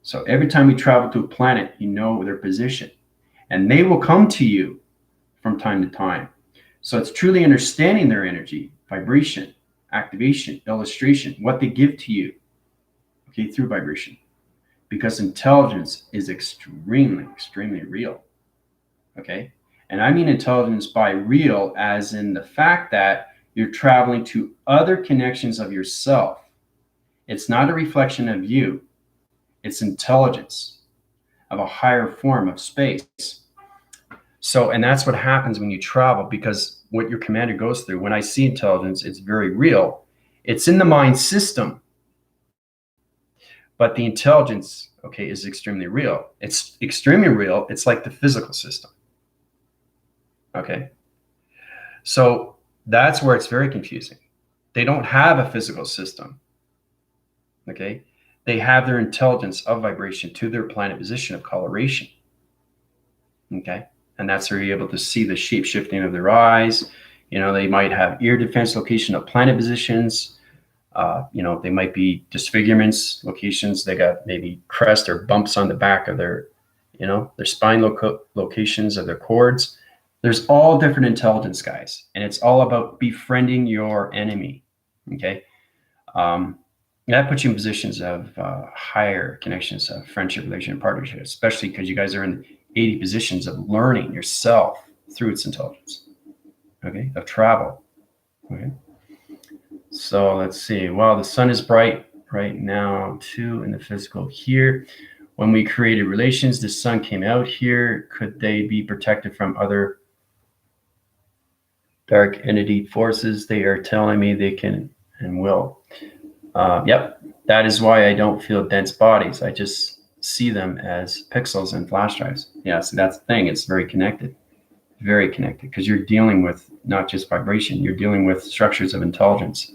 So every time we travel to a planet, you know their position. And they will come to you from time to time. So it's truly understanding their energy, vibration, activation, illustration, what they give to you, okay, through vibration. Because intelligence is extremely, extremely real, okay? And I mean intelligence by real as in the fact that you're traveling to other connections of yourself. It's not a reflection of you. It's intelligence of a higher form of space. So, and that's what happens when you travel, because what your commander goes through, when I see intelligence, it's very real. It's in the mind system. But the intelligence, okay, is extremely real. It's extremely real. It's like the physical system. Okay. So that's where it's very confusing. They don't have a physical system. Okay. They have their intelligence of vibration to their planet position of coloration. Okay. And that's where you're able to see the shape shifting of their eyes. They might have ear defense location of planet positions. They might be disfigurements locations. They got maybe crest or bumps on the back of their spine locations of their cords. There's all different intelligence, guys, and it's all about befriending your enemy. Okay. That puts you in positions of higher connections of friendship, relation, and partnership, especially because you guys are in 80 positions of learning yourself through its intelligence, okay, of travel. Okay. So let's see. Wow, the sun is bright right now too in the physical here. When we created relations, the sun came out here. Could they be protected from other dark entity forces? They are telling me they can and will. Yep, that is why I don't feel dense bodies. I just see them as pixels and flash drives. Yeah, so that's the thing. It's very connected, because you're dealing with not just vibration. You're dealing with structures of intelligence.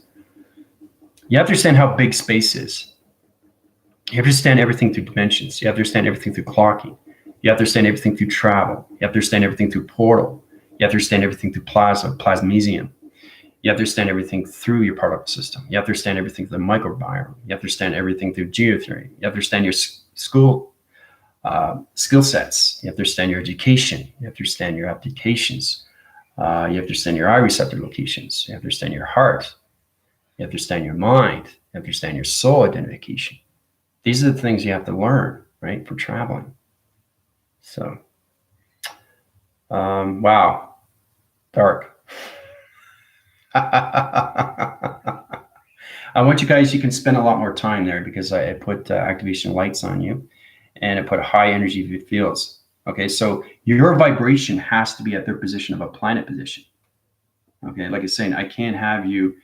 You have to understand how big space is. You have to understand everything through dimensions. You have to understand everything through clocking. You have to understand everything through travel. You have to understand everything through portal. You have to understand everything through plasmesium. You have to understand everything through your particle system. You have to understand everything through the microbiome. You have to understand everything through geotheory. You have to understand your skill sets. You have to understand your education. You have to understand your applications. You have to understand your eye receptor locations. You have to understand your heart. You have to understand your mind. You have to understand your soul identification. These are the things you have to learn, right, for traveling. So, wow, dark. I want you guys, you can spend a lot more time there because I put activation lights on you and I put high energy fields. Okay, so your vibration has to be at their position of a planet position. Okay, like I was saying, I can't have you,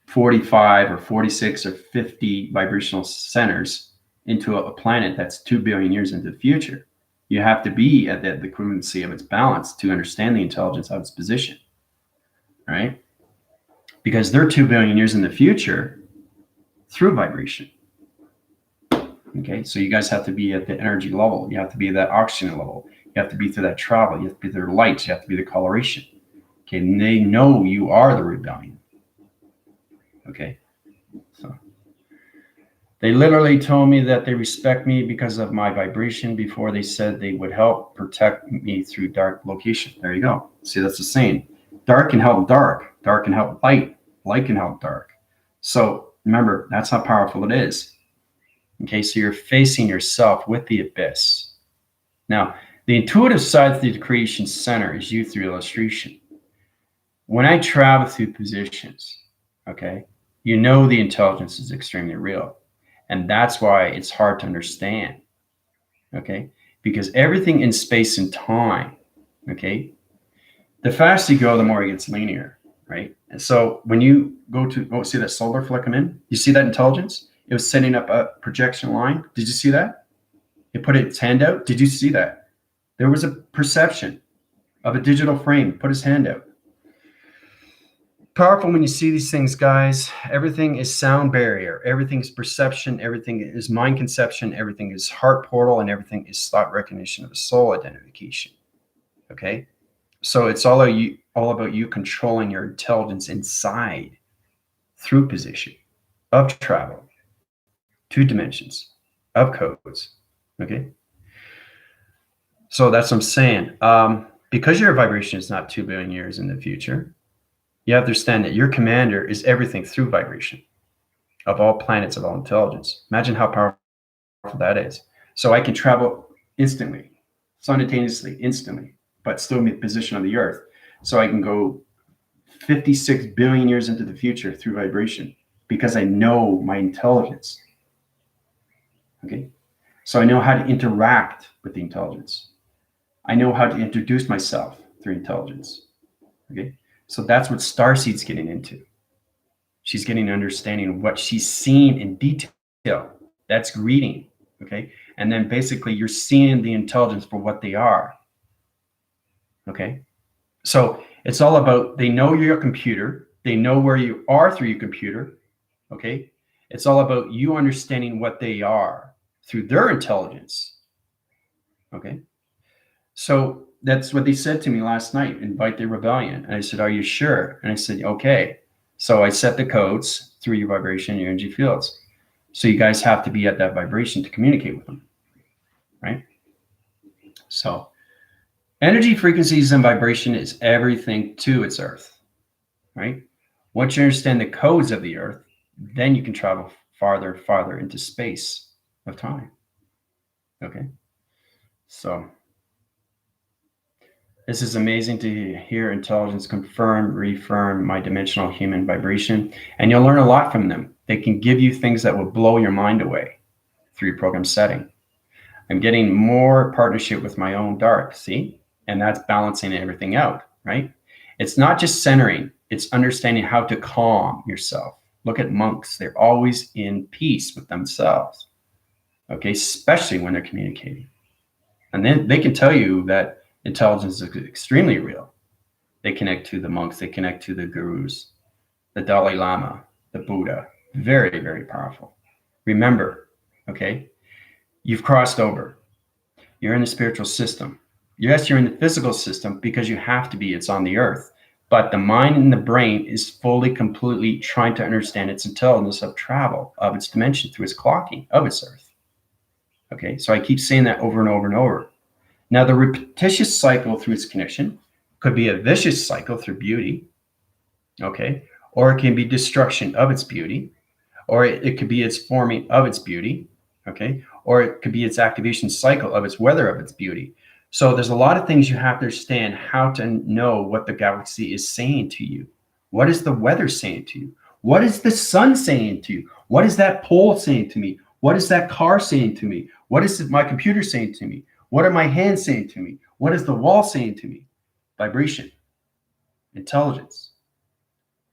45 or 46 or 50 vibrational centers into a planet that's 2 billion years into the future. You have to be at the equivalency of its balance to understand the intelligence of its position, right? Because they're 2 billion years in the future through vibration. Okay, so you guys have to be at the energy level. You have to be at that oxygen level. You have to be through that travel. You have to be through their lights. You have to be the coloration. Okay, and they know you are the rebellion. Okay, so they literally told me that they respect me because of my vibration before they said they would help protect me through dark location. There you go. See, that's the same. Dark can help dark. Dark can help light. Light can help dark. So remember, that's how powerful it is. Okay, so you're facing yourself with the abyss. Now, the intuitive side through the creation center is you through illustration. When I travel through positions, okay, you know the intelligence is extremely real. And that's why it's hard to understand, okay? Because everything in space and time, okay, the faster you go, the more it gets linear, right? And so when you go to, see that solar flare come in? You see that intelligence? It was setting up a projection line. Did you see that? It put its hand out. Did you see that? There was a perception of a digital frame. Put his hand out. Powerful when you see these things, guys. Everything is sound barrier. Everything is perception. Everything is mind conception. Everything is heart portal, and everything is thought recognition of a soul identification. Okay, so it's all about you controlling your intelligence inside through position of travel, 2 dimensions of codes. Okay, so that's what I'm saying. Because your vibration is not 2 billion years in the future, you have to understand that your commander is everything through vibration of all planets, of all intelligence. Imagine how powerful that is. So I can travel instantly, simultaneously, instantly, but still be in position on the earth. So I can go 56 billion years into the future through vibration because I know my intelligence. Okay. So I know how to interact with the intelligence. I know how to introduce myself through intelligence. Okay. So that's what Starseed's getting into. She's getting an understanding of what she's seen in detail. That's reading, okay? And then basically you're seeing the intelligence for what they are, okay? So it's all about, they know your computer. They know where you are through your computer, okay? It's all about you understanding what they are through their intelligence, okay? So that's what they said to me last night, invite the rebellion. And I said, are you sure? And I said, okay. So I set the codes through your vibration and your energy fields. So you guys have to be at that vibration to communicate with them, right? So energy, frequencies, and vibration is everything to its earth, right? Once you understand the codes of the earth, then you can travel farther and farther into space of time, okay? So this is amazing to hear intelligence confirm, reaffirm my dimensional human vibration, and you'll learn a lot from them. They can give you things that will blow your mind away through your program setting. I'm getting more partnership with my own dark, see? And that's balancing everything out, right? It's not just centering, it's understanding how to calm yourself. Look at monks, they're always in peace with themselves, okay? Especially when they're communicating. And then they can tell you that intelligence is extremely real. They connect to the monks, they connect to the gurus, the Dalai Lama, the Buddha. Very, very powerful. Remember, okay, you've crossed over. You're in the spiritual system. Yes, you're in the physical system because you have to be, it's on the earth. But the mind and the brain is fully, completely trying to understand its intelligence of travel, of its dimension through its clocking of its earth. Okay, so I keep saying that over and over and over. Now, the repetitious cycle through its connection could be a vicious cycle through beauty, okay? Or it can be destruction of its beauty, or it could be its forming of its beauty, okay? Or it could be its activation cycle of its weather of its beauty. So there's a lot of things you have to understand how to know what the galaxy is saying to you. What is the weather saying to you? What is the sun saying to you? What is that pole saying to me? What is that car saying to me? What is my computer saying to me? What are my hands saying to me? What is the wall saying to me? Vibration, intelligence,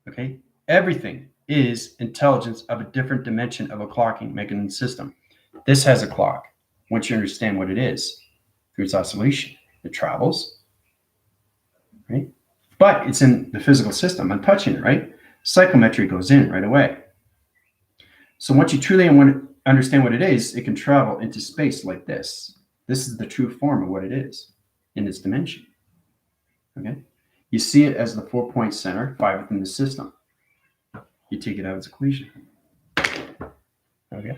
okay? Everything is intelligence of a different dimension of a clocking mechanism system. This has a clock. Once you understand what it is, through its oscillation, it travels, right? But it's in the physical system. I'm touching it, right? Psychometry goes in right away. So once you truly understand what it is, it can travel into space like this. This is the true form of what it is in its dimension, okay? You see it as the 4-point center, 5 within the system. You take it out of its equation, okay?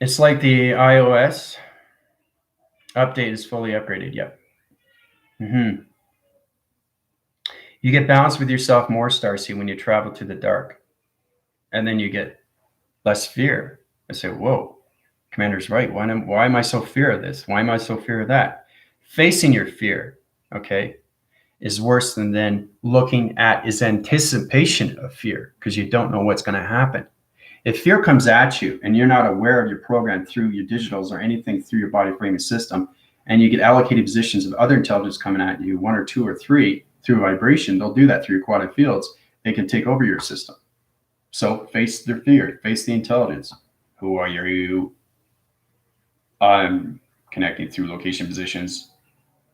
It's like the iOS update is fully upgraded, yep. You get balanced with yourself more, Starcy, when you travel to the dark. And then you get less fear. I say, whoa, Commander's right. Why am I so fear of this? Why am I so fear of that? Facing your fear, okay, is worse than then looking at is anticipation of fear because you don't know what's going to happen. If fear comes at you and you're not aware of your program through your digitals or anything through your body framing system, and you get allocated positions of other intelligence coming at you, 1 or 2 or 3 through vibration, they'll do that through your quantum fields. They can take over your system. So face their fear, face the intelligence. Who are you? I'm connecting through location positions.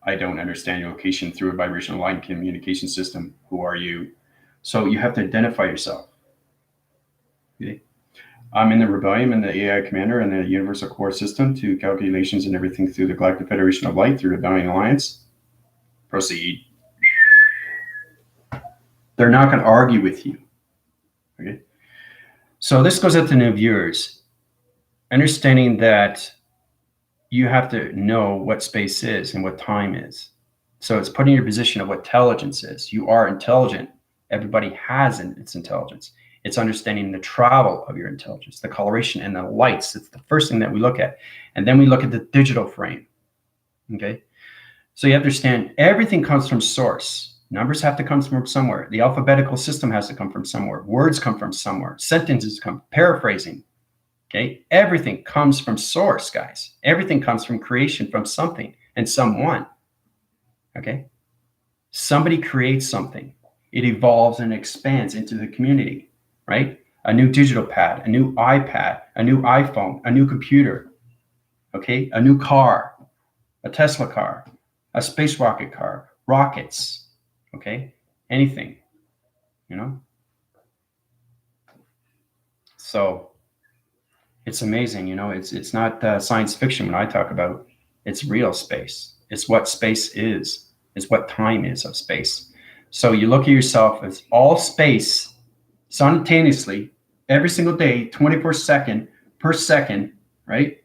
I don't understand your location through a vibrational line communication system. Who are you? So you have to identify yourself. Okay? I'm in the Rebellion and the AI Commander and the Universal Core System to calculations and everything through the Galactic Federation of Light through Rebellion Alliance. Proceed. They're not going to argue with you. Okay. So this goes out to new viewers. Understanding that you have to know what space is and what time is. So it's putting your position of what intelligence is. You are intelligent. Everybody has its intelligence. It's understanding the travel of your intelligence, the coloration and the lights. It's the first thing that we look at. And then we look at the digital frame. Okay. So you understand everything comes from source. Numbers have to come from somewhere. The alphabetical system has to come from somewhere. Words come from somewhere. Sentences come, paraphrasing. Okay. Everything comes from source, guys. Everything comes from creation, from something and someone. Okay. Somebody creates something. It evolves and expands into the community. Right? A new digital pad, a new iPad, a new iPhone, a new computer, okay? A new car, a Tesla car, a space rocket car, rockets, okay? Anything, you know? So It's amazing. It's not science fiction when I talk about it's real space. It's what space is. It's what time is of space. So you look at yourself as all space simultaneously every single day, 24 second per second, right?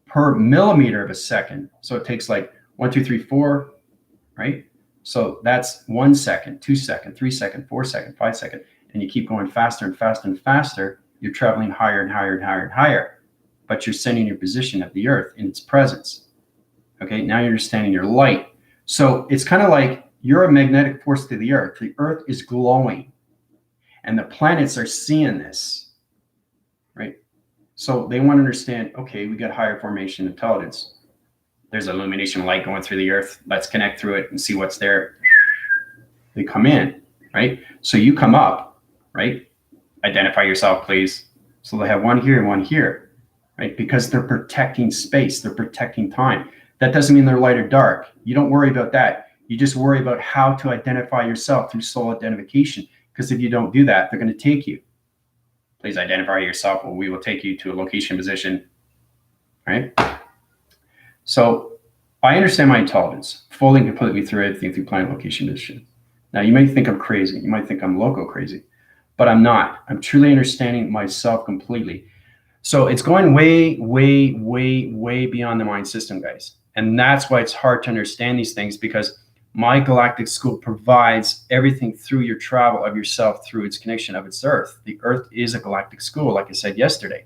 Per millimeter of a second. So it takes like 1, 2, 3, 4, right? So that's 1 second, 2 second, 3 second, 4 second, 5 second, and you keep going faster and faster and faster. You're traveling higher and higher and higher and higher, but you're sending your position of the Earth in its presence. Okay, now you're understanding your light. So it's kind of like you're a magnetic force to the Earth. The Earth is glowing, and the planets are seeing this, right? So they want to understand, okay, we got higher formation intelligence. There's illumination light going through the Earth. Let's connect through it and see what's there. They come in, right? So you come up, right? Identify yourself, please. So they have one here and one here, right? Because they're protecting space. They're protecting time. That doesn't mean they're light or dark. You don't worry about that. You just worry about how to identify yourself through soul identification. Because if you don't do that, they're going to take you. Please identify yourself, or we will take you to a location position, right? So I understand my intelligence fully and completely through everything through planet location position. Now, you might think I'm crazy. You might think I'm loco crazy, but I'm not. I'm truly understanding myself completely. So it's going way, way, way, way beyond the mind system, guys. And that's why it's hard to understand these things, because my galactic school provides everything through your travel of yourself through its connection of its Earth. The Earth is a galactic school, like I said yesterday.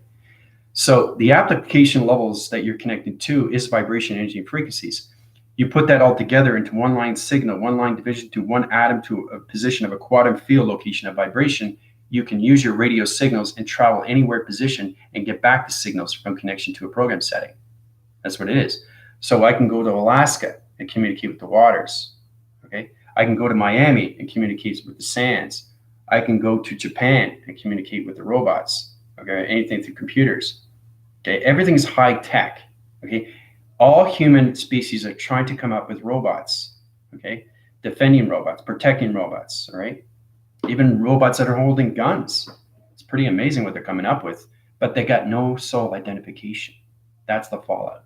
So the application levels that you're connected to is vibration, energy, and frequencies. You put that all together into one line signal, one line division to one atom to a position of a quantum field location of vibration. You can use your radio signals and travel anywhere position and get back the signals from connection to a program setting. That's what it is. So I can go to Alaska and communicate with the waters. Okay. I can go to Miami and communicate with the sands. I can go to Japan and communicate with the robots. Okay. Anything through computers. Okay. Everything is high tech. Okay. All human species are trying to come up with robots. Okay. Defending robots, protecting robots. All right. Even robots that are holding guns. It's pretty amazing what they're coming up with, but they got no soul identification. That's the fallout.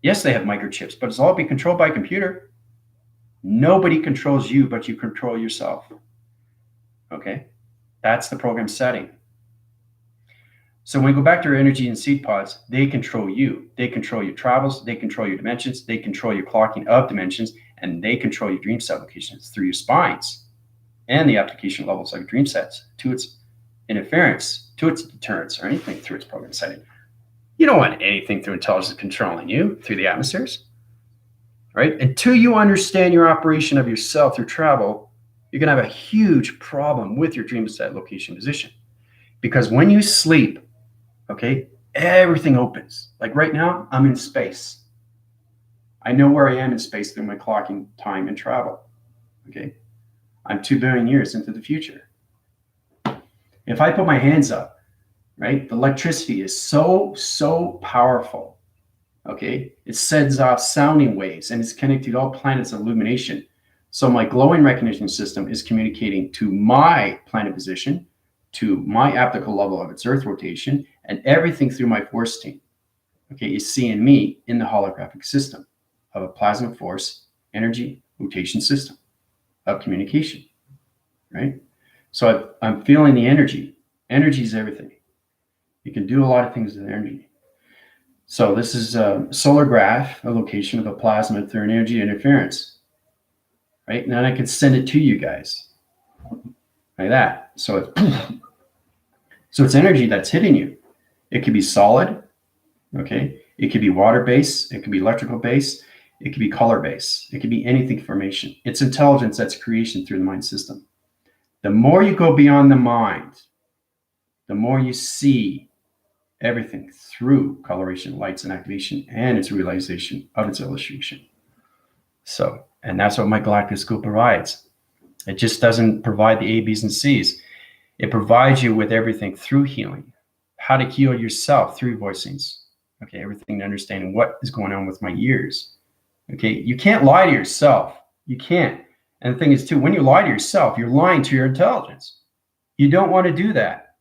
Yes, they have microchips, but it's all being controlled by a computer. Nobody controls you, but you control yourself. Okay, that's the program setting. So when we go back to our energy and seed pods, they control you. They control your travels. They control your dimensions. They control your clocking of dimensions, and they control your dream set locations through your spines and the application levels of your dream sets to its interference, to its deterrence, or anything through its program setting. You don't want anything through intelligence controlling you through the atmospheres. Right? Until you understand your operation of yourself through travel, you're going to have a huge problem with your dream set location position. Because when you sleep, okay, everything opens. Like right now, I'm in space. I know where I am in space through my clocking time and travel. Okay. I'm 2 billion years into the future. If I put my hands up, right, the electricity is so powerful. Okay, it sends off sounding waves and it's connected to all planets of illumination. So my glowing recognition system is communicating to my planet position, to my applicable level of its Earth rotation, and everything through my force team. Okay, is seeing me in the holographic system of a plasma force energy rotation system of communication, right? So I'm feeling the energy. Energy is everything. You can do a lot of things with energy. So this is a solar graph, a location of a plasma through an energy interference, right? And then I can send it to you guys like that. So it's energy that's hitting you. It could be solid, okay? It could be water-based. It could be electrical-based. It could be color-based. It could be anything formation. It's intelligence that's creation through the mind system. The more you go beyond the mind, the more you see everything through coloration, lights, and activation, and its realization of its illustration. So, and that's what my galactic school provides. It just doesn't provide the A, B's, and C's. It provides you with everything through healing, how to heal yourself through voicings. Okay, everything to understanding what is going on with my ears. Okay, you can't lie to yourself. You can't. And the thing is, too, when you lie to yourself, you're lying to your intelligence. You don't want to do that.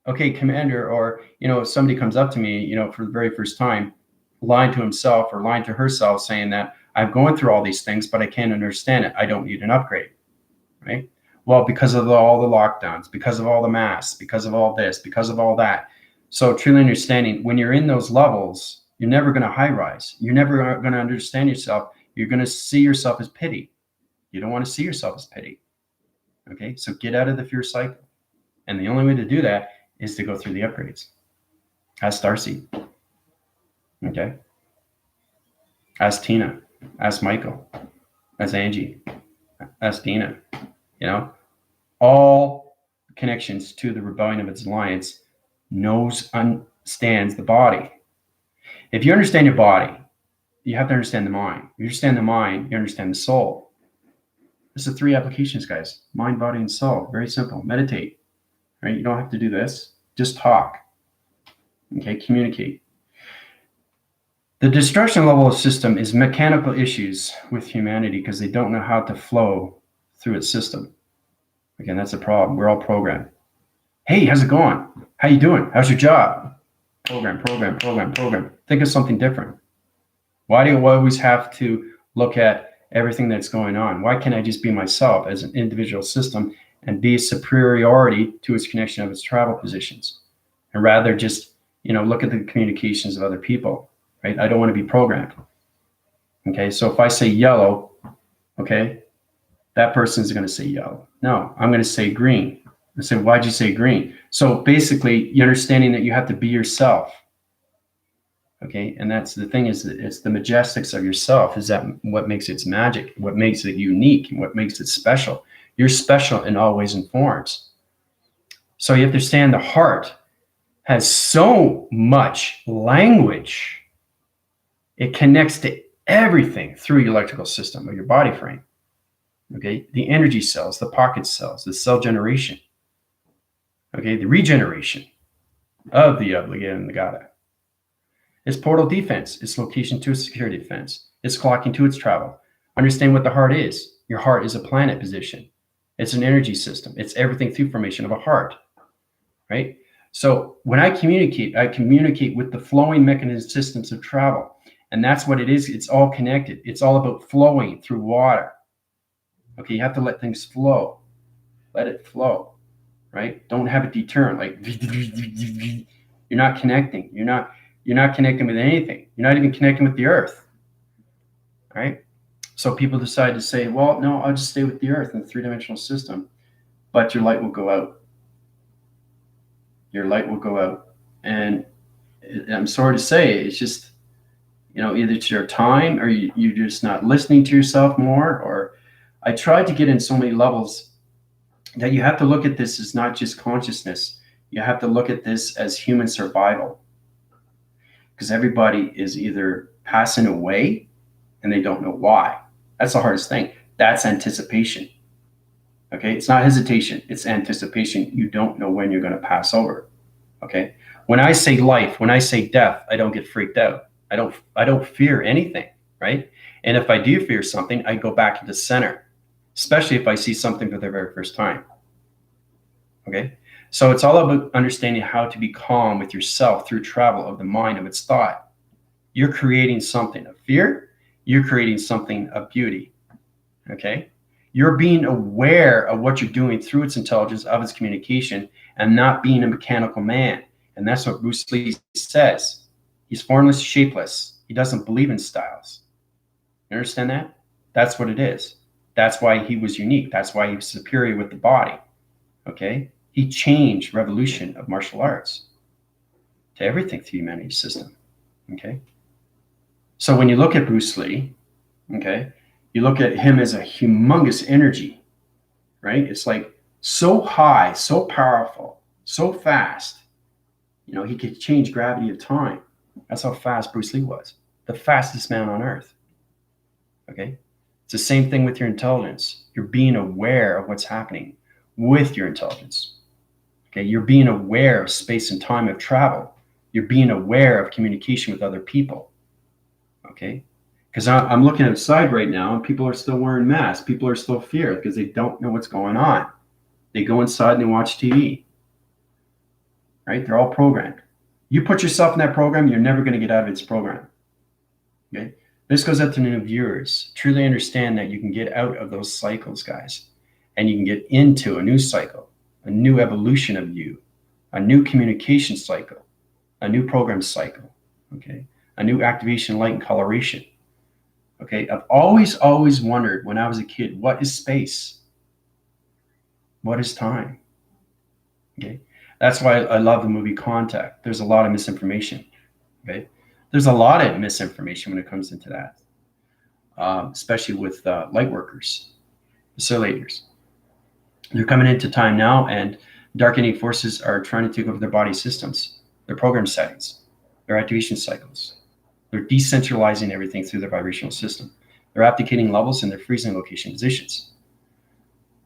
Okay, commander, or, if somebody comes up to me, for the very first time, lying to himself or lying to herself, saying that I'm going through all these things, but I can't understand it. I don't need an upgrade, right? Well, because of all the lockdowns, because of all the masks, because of all this, because of all that. So truly understanding, when you're in those levels, you're never going to high rise. You're never going to understand yourself. You're going to see yourself as pity. You don't want to see yourself as pity. Okay, so get out of the fear cycle. And the only way to do that is to go through the upgrades. Ask Darcy. Okay. Ask Tina. Ask Michael. Ask Angie. Ask Dina. All connections to the rebellion of its alliance understands the body. If you understand your body, you have to understand the mind. You understand the mind, you understand the soul. This is 3 applications, guys. Mind, body, and soul. Very simple. Meditate. Right? You don't have to do this. Just talk. Okay, communicate. The destruction level of system is mechanical issues with humanity because they don't know how to flow through its system. Again, that's a problem. We're all programmed. Hey, how's it going? How you doing? How's your job? Program. Think of something different. Why do you always have to look at everything that's going on? Why can't I just be myself as an individual system and be a superiority to its connection of its travel positions? And rather just, look at the communications of other people, right? I don't want to be programmed. Okay, so if I say yellow, okay, that person's going to say yellow. No, I'm going to say green. I say, why'd you say green? So basically, you're understanding that you have to be yourself. Okay, and that's the thing, is that it's the majestics of yourself, is that what makes its magic, what makes it unique, and what makes it special. You're special in all ways and forms. So you have to understand the heart has so much language. It connects to everything through your electrical system or your body frame. Okay, the energy cells, the pocket cells, the cell generation. Okay, the regeneration of the obligata and the gata. It's portal defense. It's location to its security defense. It's clocking to its travel. Understand what the heart is. Your heart is a planet position. It's an energy system. It's everything through formation of a heart, right? So when I communicate with the flowing mechanism systems of travel. And that's what it is. It's all connected. It's all about flowing through water. Okay, you have to let things flow. Let it flow, right? Don't have it deterrent. Like, you're not connecting. You're not connecting with anything. You're not even connecting with the earth, right? So people decide to say, well, no, I'll just stay with the earth in the 3-dimensional system, but your light will go out. Your light will go out. And I'm sorry to say, it's just, either it's your time or you're just not listening to yourself more. Or I tried to get in so many levels that you have to look at this as not just consciousness. You have to look at this as human survival. Because everybody is either passing away and they don't know why. That's the hardest thing. That's anticipation. Okay, it's not hesitation, it's anticipation. You don't know when you're going to pass over. Okay, when I say life, when I say death, I don't get freaked out. I don't fear anything, right? And if I do fear something, I go back into center, especially if I see something for the very first time. Okay, so it's all about understanding how to be calm with yourself through travel of the mind, of its thought. You're creating something of fear. You're creating something of beauty. Okay, you're being aware of what you're doing through its intelligence, of its communication, and not being a mechanical man. And that's what Bruce Lee says. He's formless, shapeless. He doesn't believe in styles. You understand that? That's what it is. That's why he was unique. That's why he was superior with the body. Okay? He changed revolution of martial arts to everything through humanity's system. Okay? So when you look at Bruce Lee, okay, you look at him as a humongous energy, right? It's like so high, so powerful, so fast. He could change gravity of time. That's how fast Bruce Lee was. The fastest man on earth. Okay? It's the same thing with your intelligence. You're being aware of what's happening with your intelligence. Okay? You're being aware of space and time of travel. You're being aware of communication with other people. Okay? Because I'm looking outside right now and people are still wearing masks. People are still feared because they don't know what's going on. They go inside and they watch TV. right? They're all programmed. You put yourself in that program, you're never going to get out of its program. Okay. This goes out to new viewers. Truly understand that you can get out of those cycles, guys, and you can get into a new cycle, a new evolution of you, a new communication cycle, a new program cycle, okay, a new activation, light, and coloration. Okay, I've always wondered when I was a kid, what is space? What is time? Okay, that's why I love the movie Contact. There's a lot of misinformation. Okay, there's a lot of misinformation when it comes into that, especially with light workers, facilitators. They're coming into time now, and darkening forces are trying to take over their body systems, their program settings, their activation cycles. They're decentralizing everything through their vibrational system. They're abdicating levels and they're freezing location positions.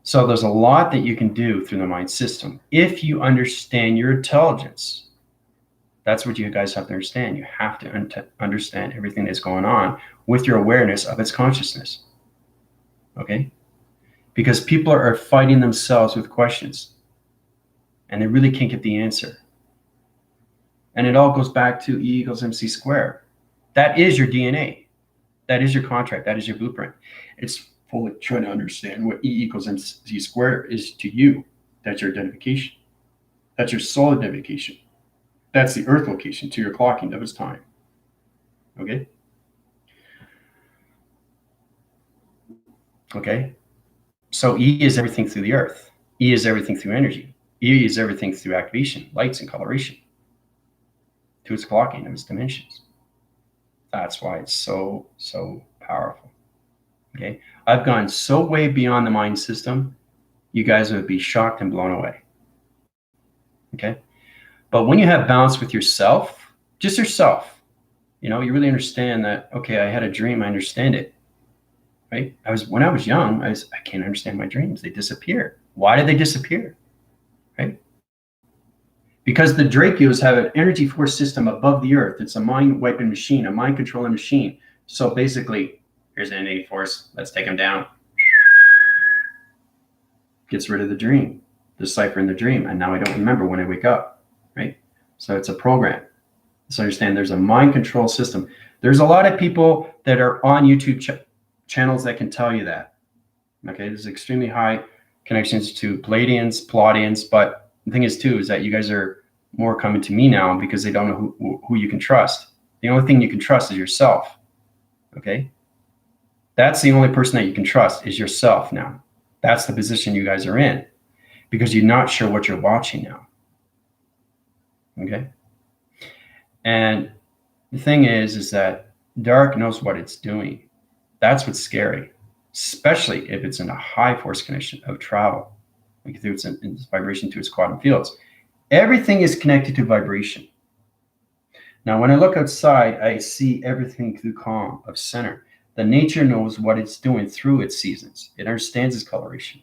So there's a lot that you can do through the mind system if you understand your intelligence. That's what you guys have to understand. You have to understand everything that's going on with your awareness of its consciousness. Okay? Because people are fighting themselves with questions and they really can't get the answer. And it all goes back to E equals MC squared. That is your DNA. That is your contract. That is your blueprint. It's fully trying to understand what E equals MC squared is to you. That's your identification. That's your soul identification. That's the earth location to your clocking of its time. Okay? Okay? So E is everything through the earth. E is everything through energy. E is everything through activation, lights, and coloration to its clocking of its dimensions. That's why it's so powerful. Okay? I've gone so way beyond the mind system, you guys would be shocked and blown away. Okay? But when you have balance with yourself, just yourself, you know, you really understand that, okay, I had a dream, I understand it. Right? When I was young, I can't understand my dreams. They disappear. Why did they disappear? Right? Because the Draco's have an energy force system above the earth. It's a mind wiping machine, a mind controlling machine. So basically, here's an energy force. Let's take them down. Gets rid of the dream, deciphering the dream. And now I don't remember when I wake up. Right? So it's a program. So understand there's a mind control system. There's a lot of people that are on YouTube channels that can tell you that. Okay, there's extremely high connections to Palladians, Palladians, but the thing is too is that you guys are more coming to me now because they don't know who you can trust. The only thing you can trust is yourself. Okay, that's the only person that you can trust is yourself now. That's the position you guys are in because you're not sure what you're watching now. Okay, and the thing is that dark knows what it's doing. That's what's scary, especially if it's in a high force connection of travel, like through its vibration to its quantum fields. Everything is connected to vibration. Now, when I look outside, I see everything through calm of center. The nature knows what it's doing through its seasons. It understands its coloration.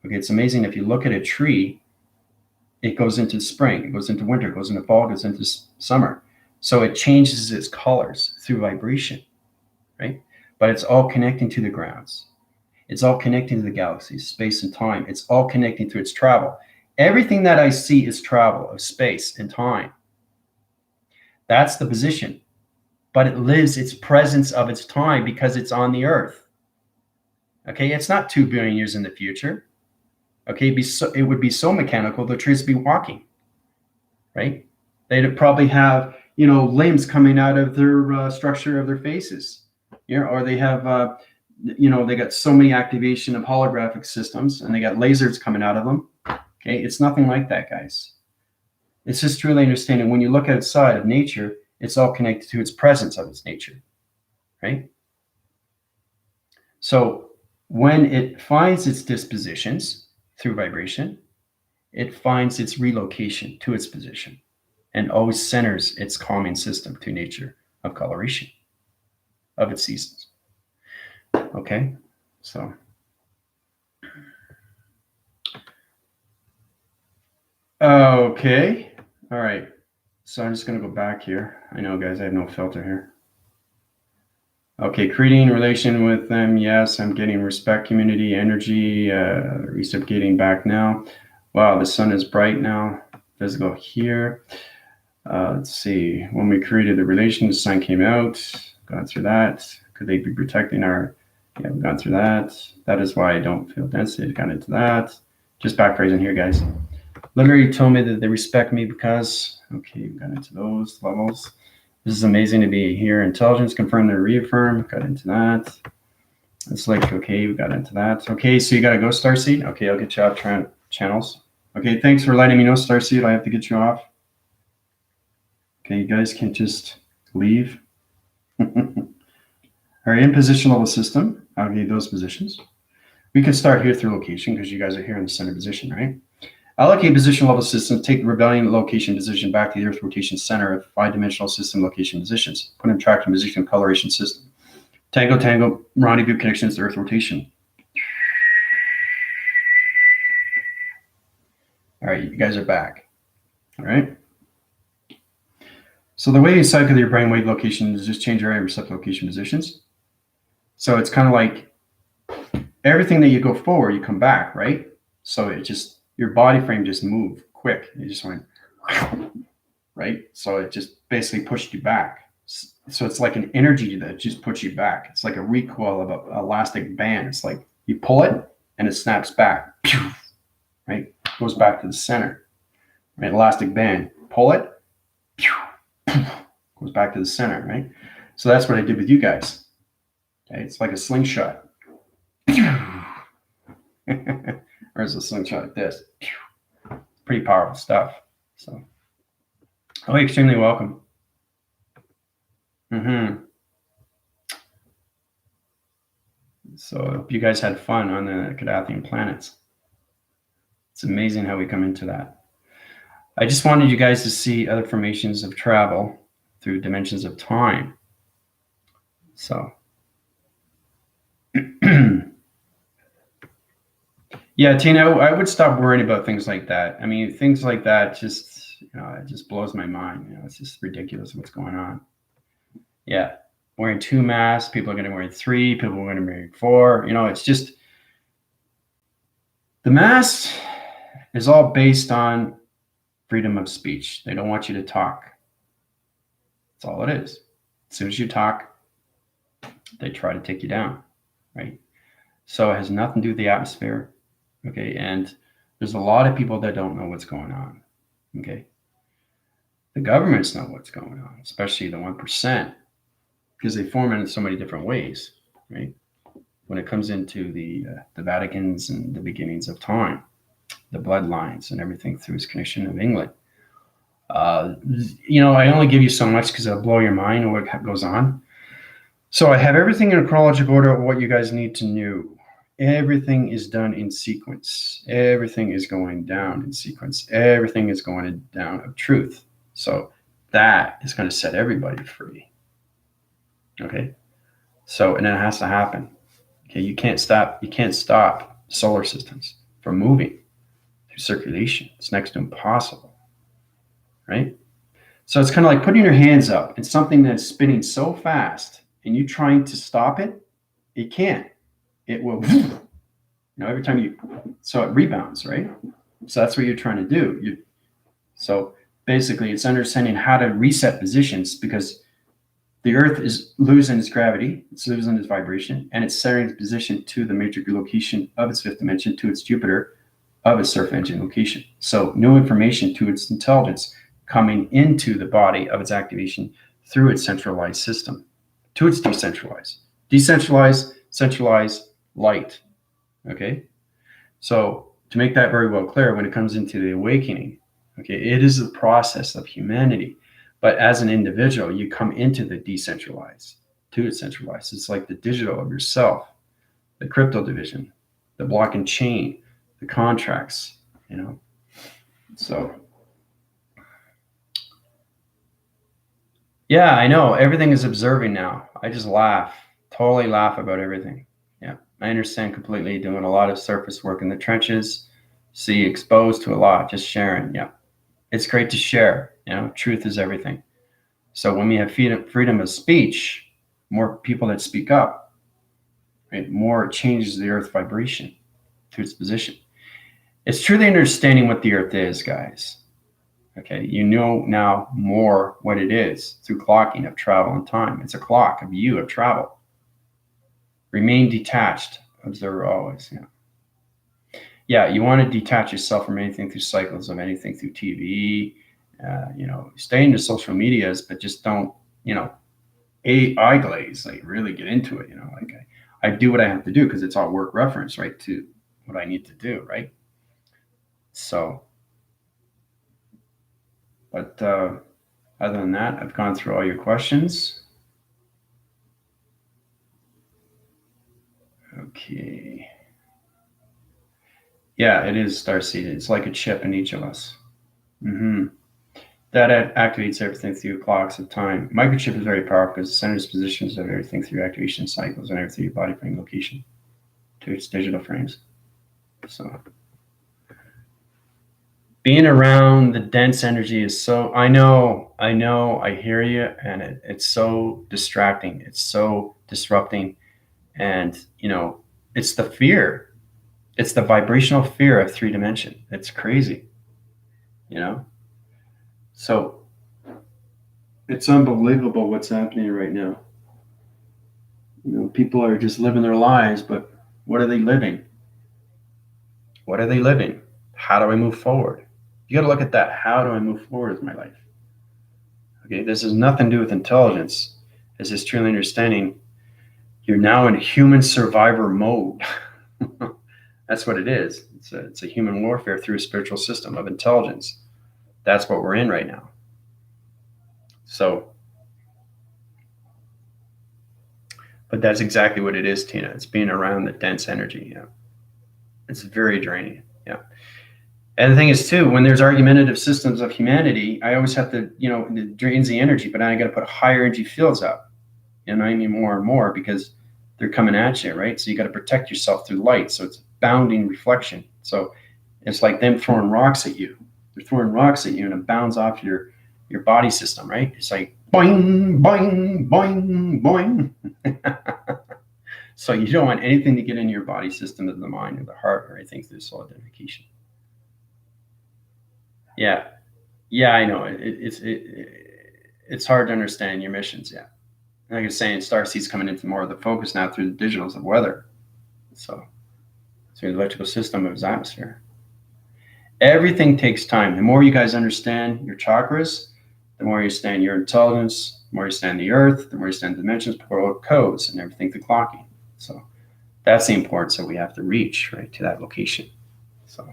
Okay, it's amazing. If you look at a tree, it goes into spring, it goes into winter, it goes into fall, it goes into summer. So it changes its colors through vibration, right? But it's all connecting to the grounds. It's all connecting to the galaxies, space and time. It's all connecting to its travel. Everything that I see is travel of space and time. That's the position. But it lives its presence of its time because it's on the earth. Okay, it's not 2 billion years in the future. Okay, it would be so mechanical, the trees would be walking, right? They'd probably have, you know, limbs coming out of their structure of their faces, you know, or they have, you know, they got so many activation of holographic systems and they got lasers coming out of them. Okay, it's nothing like that, guys. It's just really understanding when you look outside of nature, it's all connected to its presence of its nature, right? So when it finds its dispositions through vibration, it finds its relocation to its position and always centers its calming system to nature of coloration of its seasons. Okay, so. Okay, all right. So I'm just going to go back here. I know, guys, I have no filter here. Okay, creating relation with them. Yes, I'm getting respect, community, energy, reciprocating back now. Wow, the sun is bright now. Does it go here? Let's see. When we created the relation, the sun came out. Gone through that. Could they be protecting our? Yeah, we've gone through that. That is why I don't feel density. Got into that. Just backphrasing here, guys. Literally told me that they respect me because. Okay, we got into those levels. This is amazing to be here. Intelligence confirmed and reaffirm. Got into that. It's like, okay, we got into that. Okay, so you got to go, Starseed. Okay, I'll get you off channels. Okay, thanks for letting me know, Starseed. I have to get you off. Okay, you guys can't just leave. All right, in position level system, I'll give you those positions. We can start here through location because you guys are here in the center position, right? Allocate position level systems, take the rebellion location position back to the Earth rotation center of 5-dimensional system location positions. Put in tracking position coloration system. Tango, tango, rendezvous connections to Earth rotation. All right, you guys are back. All right. So the way you cycle your brainwave location is just change your area receptor location positions. So it's kind of like everything that you go forward, you come back, right? So it just, your body frame just moved quick. It just went, right? So it just basically pushed you back. So it's like an energy that just puts you back. It's like a recoil of an elastic band. It's like you pull it and it snaps back, right? Goes back to the center, right? Elastic band, pull it, goes back to the center, right? So that's what I did with you guys. Okay, it's like a slingshot. Or is a slingshot like this? Pretty powerful stuff. So, oh, extremely welcome. So I hope you guys had fun on the Cadathian planets. It's amazing how we come into that. I just wanted you guys to see other formations of travel through dimensions of time. So, yeah, Tina, I would stop worrying about things like that. I mean, things like that just, it just blows my mind. It's just ridiculous what's going on. Yeah, wearing 2 masks, people are going to wear 3, people are going to wear 4. It's just, the mask is all based on freedom of speech. They don't want you to talk. That's all it is. As soon as you talk, they try to take you down, right? So it has nothing to do with the atmosphere, okay? And there's a lot of people that don't know what's going on, okay? The governments know what's going on, especially the 1%, because they form it in so many different ways, right? When it comes into the Vaticans and the beginnings of time, the bloodlines and everything through his connection of England. I only give you so much because it'll blow your mind and what goes on. So I have everything in a chronological order of what you guys need to know. Everything is done in sequence. Everything is going down in sequence. Everything is going down of truth. So that is going to set everybody free. Okay. So, and it has to happen. Okay. You can't stop solar systems from moving through circulation. It's next to impossible. Right. So it's kind of like putting your hands up in something that's spinning so fast and you trying to stop it. It can't. It will, every time so it rebounds, right? So that's what you're trying to do. So basically it's understanding how to reset positions because the Earth is losing its gravity, it's losing its vibration, and it's setting its position to the major location of its 5th dimension, to its Jupiter, of its surf engine location. So new information to its intelligence coming into the body of its activation through its centralized system, to its decentralized. Decentralized, centralized, light. Okay? So to make that very well clear, when it comes into the awakening, okay, it is the process of humanity. But as an individual, you come into the decentralized, to its centralized. It's like the digital of yourself, the crypto division, the block and chain, the contracts, So, yeah, I know. Everything is observing now. I just laugh, totally laugh about everything. Yeah, I understand completely. Doing a lot of surface work in the trenches, see exposed to a lot, just sharing. Yeah, it's great to share. Truth is everything. So when we have freedom of speech, more people that speak up, right, more it changes the Earth vibration to its position. It's truly understanding what the Earth is, guys. Okay, you know now more what it is through clocking of travel and time. It's a clock of you, of travel. Remain detached, observer always. Yeah, you want to detach yourself from anything through cycles of anything through TV. Stay into social medias, but just don't, eye glaze, like really get into it. Like I do what I have to do because it's all work reference, right, to what I need to do, right? So, but other than that, I've gone through all your questions. Okay. Yeah, it is star-seeded. It's like a chip in each of us. That activates everything through clocks of time. Microchip is very powerful because it centers positions of everything through activation cycles and everything your body putting location to its digital frames. So being around the dense energy is so, I know, I hear you, and it's so distracting. It's so disrupting. And, it's the fear. It's the vibrational fear of 3 dimension. It's crazy, So it's unbelievable what's happening right now. People are just living their lives, but what are they living? What are they living? How do I move forward? You got to look at that. How do I move forward with my life? Okay, this has nothing to do with intelligence. This is truly understanding you're now in human survivor mode. That's what it is. It's a human warfare through a spiritual system of intelligence. That's what we're in right now. So, but that's exactly what it is, Tina. It's being around the dense energy. Yeah, it's very draining. Yeah. And the thing is, too, when there's argumentative systems of humanity, I always have to, it drains the energy, but I got to put higher energy fields up. I mean, more and more because they're coming at you, right? So you got to protect yourself through light. So it's bounding reflection. So it's like them throwing rocks at you. They're throwing rocks at you and it bounds off your body system, right? It's like boing, boing, boing, boing. So you don't want anything to get into your body system of the mind or the heart or anything through soul identification. Yeah, I know it's hard to understand your missions. Yeah, like I was saying, Starseed's coming into more of the focus now through the digitals of weather, so through the electrical system of his atmosphere. Everything takes time. The more you guys understand your chakras, the more you understand your intelligence, the more you understand the earth, the more you understand dimensions, portal codes, and everything through clocking. So that's the importance that we have to reach, right, to that location. So.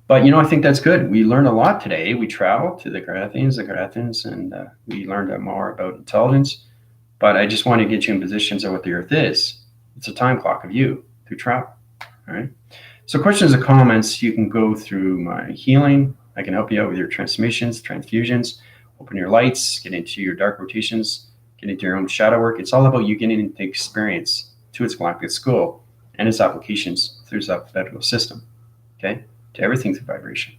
But, I think that's good. We learned a lot today. We traveled to the Garathians, and we learned more about intelligence. But I just want to get you in positions of what the Earth is. It's a time clock of you through travel. All right. So questions and comments, you can go through my healing. I can help you out with your transmissions, transfusions, open your lights, get into your dark rotations, get into your own shadow work. It's all about you getting into experience to its galactic school and its applications through its alphabetical system. Okay. To everything through vibration,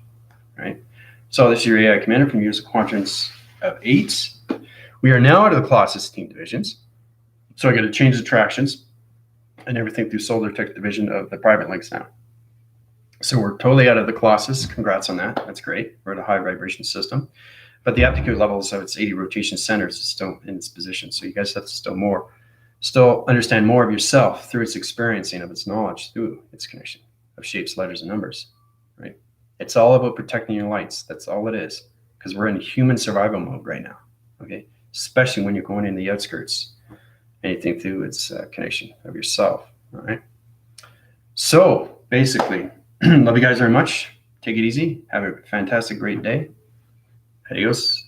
right? So this is your AI commander from years of quadrants of 8. We are now out of the class system divisions. So I got to change the attractions and everything through solar tech division of the private links now. So we're totally out of the Colossus. Congrats on that. That's great. We're at a high vibration system. But the aptitude levels of its 80 rotation centers is still in its position. So you guys have to still understand more of yourself through its experiencing of its knowledge, through its connection of shapes, letters, and numbers. Right? It's all about protecting your lights. That's all it is. Because we're in human survival mode right now. Okay? Especially when you're going in the outskirts. Anything through its connection of yourself. All right? So, basically, love you guys very much. Take it easy. Have a fantastic, great day. Adios.